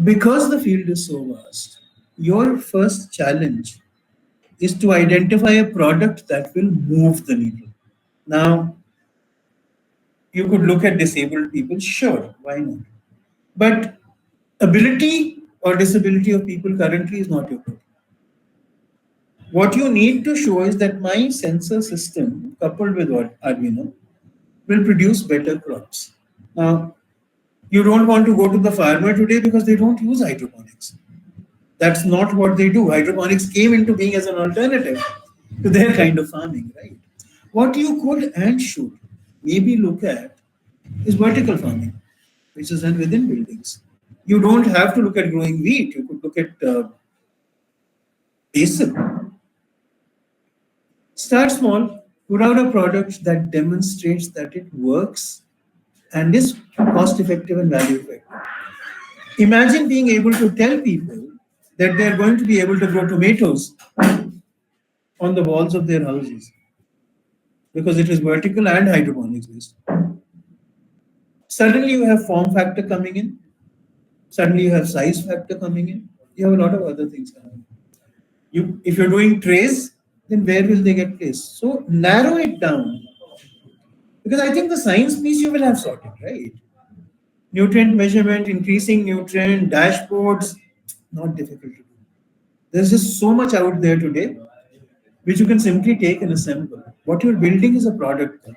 Because the field is so vast, your first challenge is to identify a product that will move the needle. Now, you could look at disabled people, sure, why not? But ability or disability of people currently is not your problem. What you need to show is that my sensor system, coupled with what Arduino, will produce better crops. Now, you don't want to go to the farmer today because they don't use hydroponics. That's not what they do. Hydroponics came into being as an alternative to their kind of farming, right? What you could and should maybe look at is vertical farming, which is done within buildings. You don't have to look at growing wheat. You could look at basil. Start small, put out a product that demonstrates that it works and is cost effective and value effective. Imagine being able to tell people that they're going to be able to grow tomatoes on the walls of their houses because it is vertical and hydroponics based. Suddenly you have form factor coming in. Suddenly you have size factor coming in. You have a lot of other things coming in. If you're doing trays, then where will they get placed? So narrow it down. Because I think the science piece you will have sorted, right? Nutrient measurement, increasing nutrient, dashboards, not difficult to do. There's just so much out there today, which you can simply take and assemble. What you're building is a product.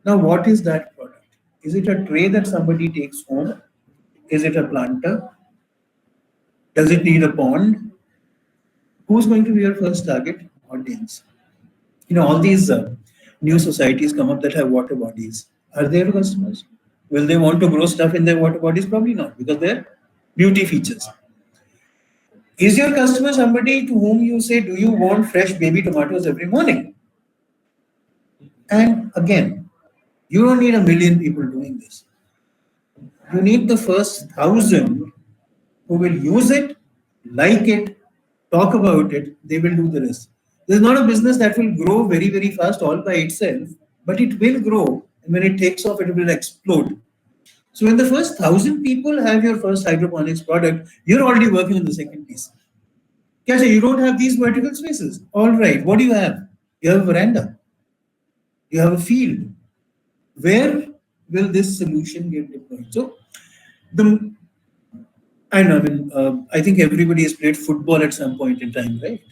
Now, what is that product? Is it a tray that somebody takes home? Is it a planter? Does it need a pond? Who's going to be your first target audience? All these new societies come up that have water bodies. Are they your customers? Will they want to grow stuff in their water bodies? Probably not, because they're beauty features. Is your customer somebody to whom you say, do you want fresh baby tomatoes every morning? And again, you don't need 1 million people doing this. You need the first 1,000 who will use it, like it, talk about it, they will do the rest. There's not a business that will grow very, very fast all by itself, but it will grow. And when it takes off, it will explode. So when the first 1,000 people have your first hydroponics product, you're already working on the second piece. Kasha, you don't have these vertical spaces. All right, what do you have? You have a veranda. You have a field. Where will this solution get deployed? So, I think everybody has played football at some point in time, right?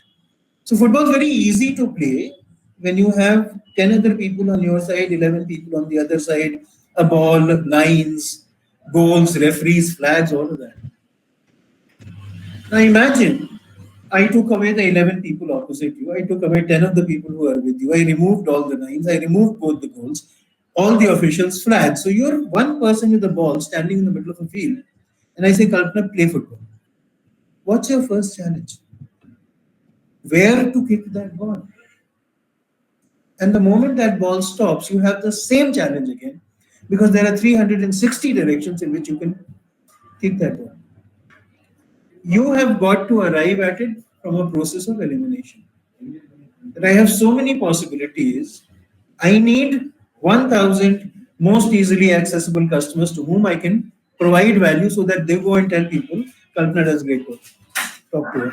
So football is very easy to play when you have 10 other people on your side, 11 people on the other side, a ball, lines, goals, referees, flags, all of that. Now imagine I took away the 11 people opposite you. I took away 10 of the people who are with you. I removed all the lines. I removed both the goals, all the officials, flags. So you're one person with the ball standing in the middle of a field. And I say, Kalpana, play football. What's your first challenge? Where to kick that ball? And the moment that ball stops, you have the same challenge again, because there are 360 directions in which you can kick that ball. You have got to arrive at it from a process of elimination. And I have so many possibilities. I need 1,000 most easily accessible customers to whom I can provide value so that they go and tell people, Kalpana does great work. Talk to her.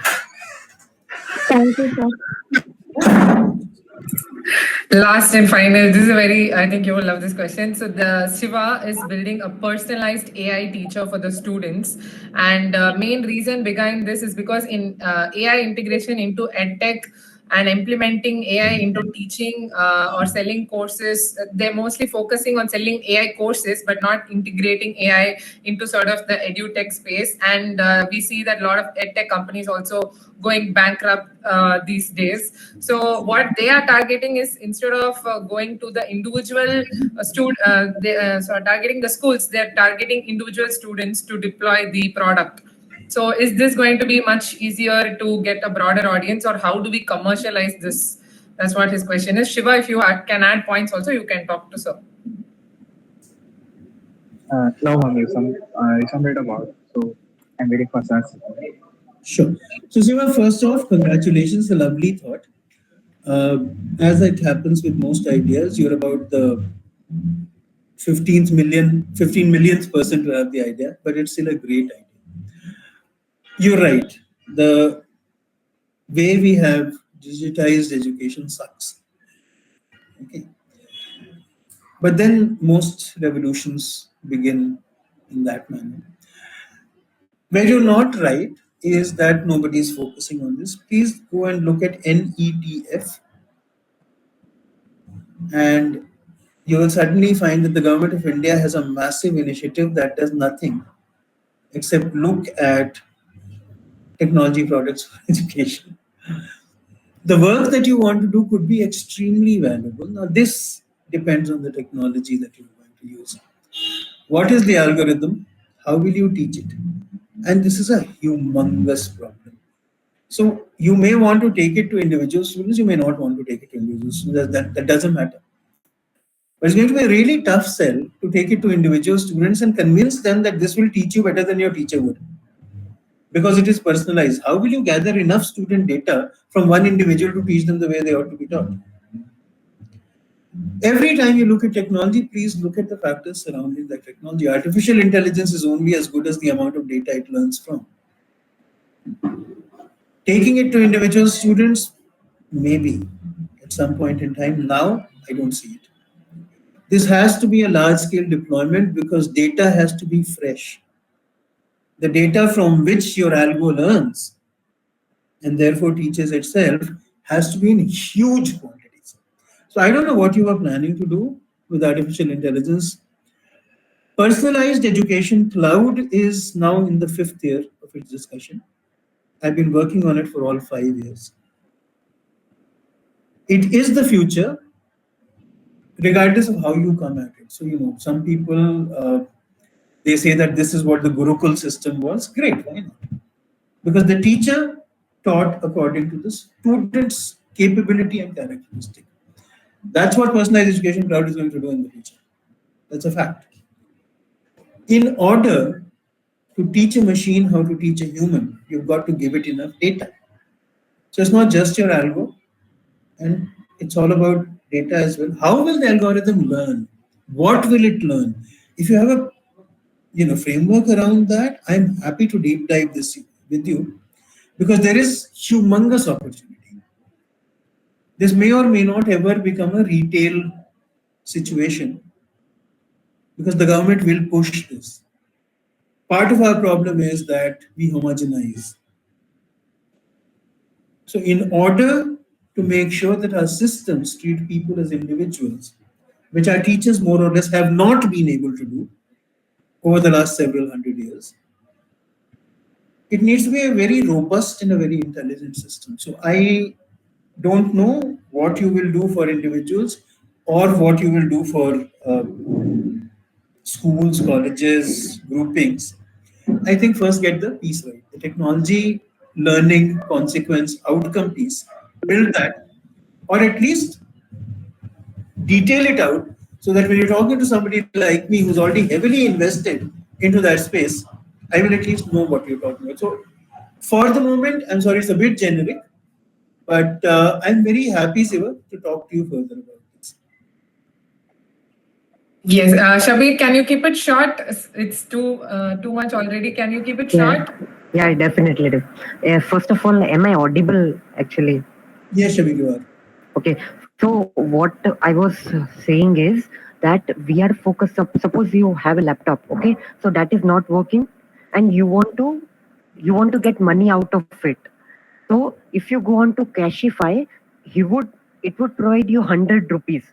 Thank you, sir. Last and final, this is a very, I think you will love this question. So the Shiva is building a personalized AI teacher for the students. And main reason behind this is because in AI integration into EdTech and implementing AI into teaching or selling courses, they're mostly focusing on selling AI courses, but not integrating AI into sort of the edutech space. And we see that a lot of EdTech companies also going bankrupt these days. So what they are targeting is instead of going to the individual targeting the schools, they're targeting individual students to deploy the product. So is this going to be much easier to get a broader audience, or how do we commercialize this? That's what his question is. Shiva, if you can add points also, you can talk to sir. No, ma'am, you summed it about. So I'm waiting for sir's. Sure. So Shiva, first off, congratulations, a lovely thought. As it happens with most ideas, you're about the 15 millionth person to have the idea, but it's still a great idea. You're right. The way we have digitized education sucks. Okay. But then most revolutions begin in that manner. Where you're not right is that nobody is focusing on this. Please go and look at NETF, and you will suddenly find that the government of India has a massive initiative that does nothing except look at technology products for education. The work that you want to do could be extremely valuable. Now, this depends on the technology that you're going to use. What is the algorithm? How will you teach it? And this is a humongous problem. So you may want to take it to individual students, you may not want to take it to individual students. That doesn't matter. But it's going to be a really tough sell to take it to individual students and convince them that this will teach you better than your teacher would. Because it is personalized. How will you gather enough student data from one individual to teach them the way they ought to be taught? Every time you look at technology, please look at the factors surrounding that technology. Artificial intelligence is only as good as the amount of data it learns from. Taking it to individual students, maybe at some point in time. Now, I don't see it. This has to be a large-scale deployment because data has to be fresh. The data from which your algo learns and therefore teaches itself has to be in huge quantities. So I don't know what you are planning to do with artificial intelligence. Personalized education cloud is now in the 5th year of its discussion. I've been working on it for all 5 years. It is the future, regardless of how you come at it. So, some people, they say that this is what the Gurukul system was. Great, why not? Because the teacher taught according to the student's capability and characteristic. That's what personalized education cloud is going to do in the future. That's a fact. In order to teach a machine how to teach a human, you've got to give it enough data. So it's not just your algo, and it's all about data as well. How will the algorithm learn? What will it learn? If you have a framework around that, I'm happy to deep dive this with you, because there is humongous opportunity. This may or may not ever become a retail situation, because the government will push this. Part of our problem is that we homogenize. So in order to make sure that our systems treat people as individuals, which our teachers more or less have not been able to do over the last several hundred years, it needs to be a very robust and a very intelligent system. So I don't know what you will do for individuals or what you will do for schools, colleges, groupings. I think first get the piece right, the technology, learning, consequence, outcome piece. Build that, or at least detail it out, so that when you're talking to somebody like me who's already heavily invested into that space, I will at least know what you're talking about. So for the moment, I'm sorry, it's a bit generic, but I'm very happy, Siva, to talk to you further about this. Yes, Shabir, can you keep it short? It's too much already. Can you keep it short? Yeah, I definitely do. First of all, am I audible actually? Yes, Shabir, you are. Okay. So what I was saying is that we are focused. Suppose you have a laptop, okay? So that is not working, and you want to get money out of it. So if you go on to Cashify, it would provide you 100 rupees.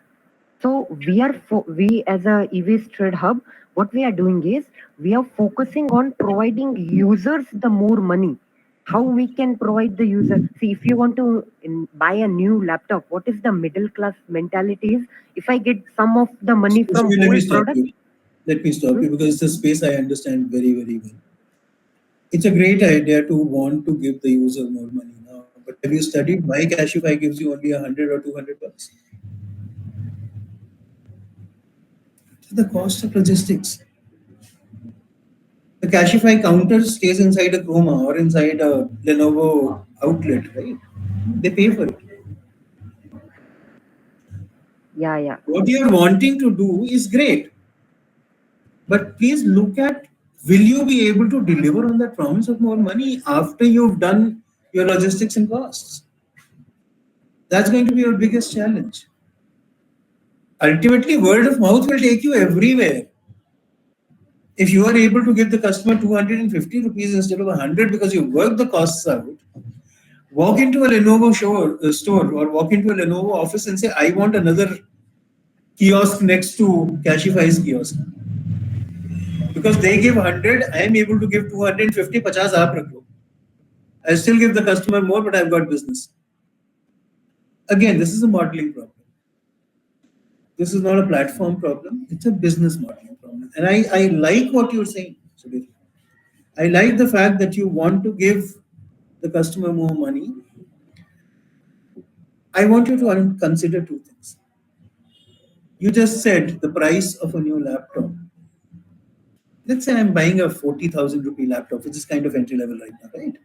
So we as a e-waste trade hub, what we are doing is we are focusing on providing users the more money. How we can provide the user? See, if you want to buy a new laptop, what is the middle class mentality is? If I get some of the money from Let me old stop product, you. Let me stop you because it's a space I understand very, very well. It's a great idea to want to give the user more money now. But have you studied why Cashify gives you only 100 or 200 bucks? It's the cost of logistics. The Cashify counter stays inside a Chroma or inside a Lenovo outlet, right? They pay for it. yeah. What you're wanting to do is great, but please look at, will you be able to deliver on that promise of more money after you've done your logistics and costs? That's going to be your biggest challenge. Ultimately, word of mouth will take you everywhere. If you are able to give the customer 250 rupees instead of 100 because you work the costs out, walk into a Lenovo store or walk into a Lenovo office and say, I want another kiosk next to Cashify's kiosk. Because they give 100, I am able to give 250, 50 aap rakh lo. I still give the customer more, but I've got business. Again, this is a modeling problem. This is not a platform problem. It's a business modeling problem. And I like what you're saying, Sudhir. I like the fact that you want to give the customer more money. I want you to consider two things. You just said the price of a new laptop. Let's say I'm buying a 40,000 rupee laptop, which is kind of entry level right now, right?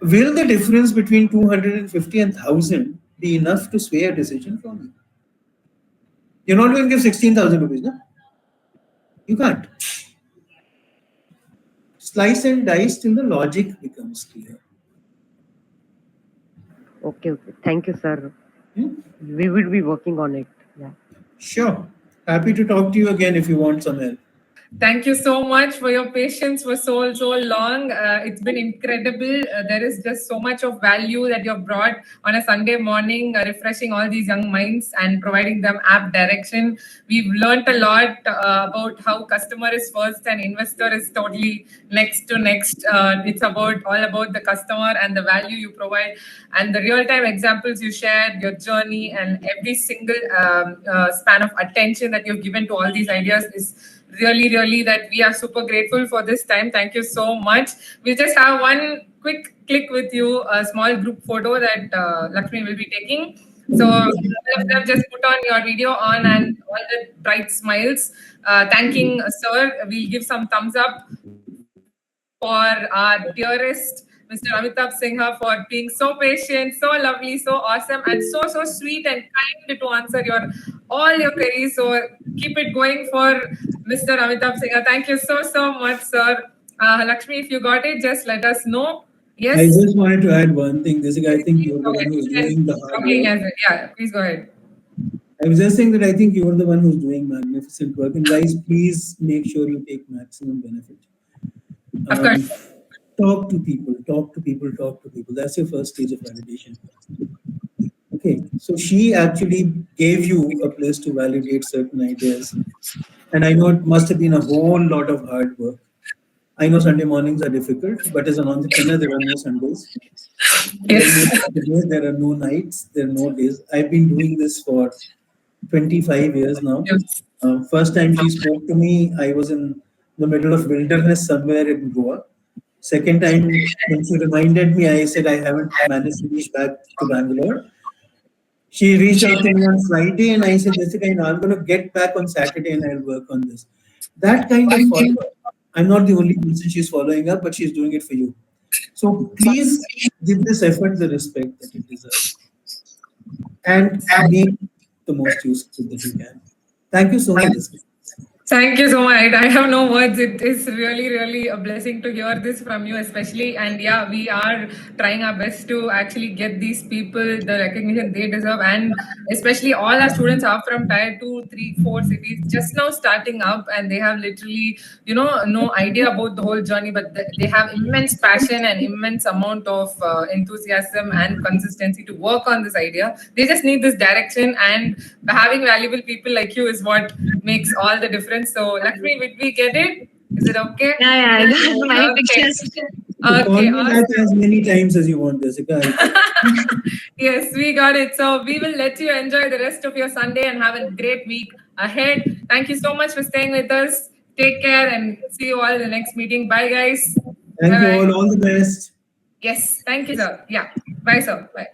Will the difference between 250 and 1,000 be enough to sway a decision for me? You're not going to give 16,000 rupees, no? You can't. Slice and dice till the logic becomes clear. okay. Thank you, sir. We will be working on it. Yeah. Sure. Happy to talk to you again if you want some help. Thank you so much for your patience for so long. It's been incredible. There is just so much of value that you've brought on a Sunday morning, refreshing all these young minds and providing them app direction. We've learned a lot about how customer is first and investor is totally next to next. It's all about the customer and the value you provide and the real-time examples you shared, your journey, and every single span of attention that you've given to all these ideas is really that we are super grateful for this time. Thank you so much. We'll just have one quick click with you, a small group photo that Lakshmi will be taking. So all of them just put on your video on and all the bright smiles. Thanking sir. We'll give some thumbs up for our dearest Mr. Amitabh Sinha for being so patient, so lovely, so awesome, and so sweet and kind to answer all your queries. So keep it going for Mr. Amitabh Sinha. Thank you so much, sir. Lakshmi, if you got it, just let us know. Yes. I just wanted to add one thing. I think you're the one who's doing the hard work. Yeah, please go ahead. I was just saying that I think you're the one who's doing magnificent work. And guys, please make sure you take maximum benefit. Of course. Talk to people. That's your first stage of validation. Okay, so she actually gave you a place to validate certain ideas. And I know it must have been a whole lot of hard work. I know Sunday mornings are difficult, but as an entrepreneur, there are no Sundays. Yes. There are no nights, there are no days. I've been doing this for 25 years now. Yes. First time she spoke to me, I was in the middle of wilderness somewhere in Goa. Second time, when she reminded me, I said I haven't managed to reach back to Bangalore. She reached out to me on Friday and I said, Jessica, I'm going to get back on Saturday and I'll work on this. That kind of follow-up. I'm not the only person she's following up, but she's doing it for you. So please give this effort the respect that it deserves and make the most use of it that you can. Thank you so much. Thank you so much. I have no words. It is really, really a blessing to hear this from you, especially. And yeah, we are trying our best to actually get these people the recognition they deserve. And especially all our students are from tier 2, 3, 4 cities, just now starting up, and they have literally, no idea about the whole journey, but they have immense passion and immense amount of enthusiasm and consistency to work on this idea. They just need this direction, and having valuable people like you is what makes all the difference. So, Lakshmi, did we get it? Is it okay? Yeah, I got my pictures. Call Okay, me awesome. that as many times as you want, Jessica. Yes, we got it. So we will let you enjoy the rest of your Sunday and have a great week ahead. Thank you so much for staying with us. Take care and see you all in the next meeting. Bye, guys. Thank Bye-bye. you all the best. Yes, thank you, sir. Yeah. Bye, sir. Bye.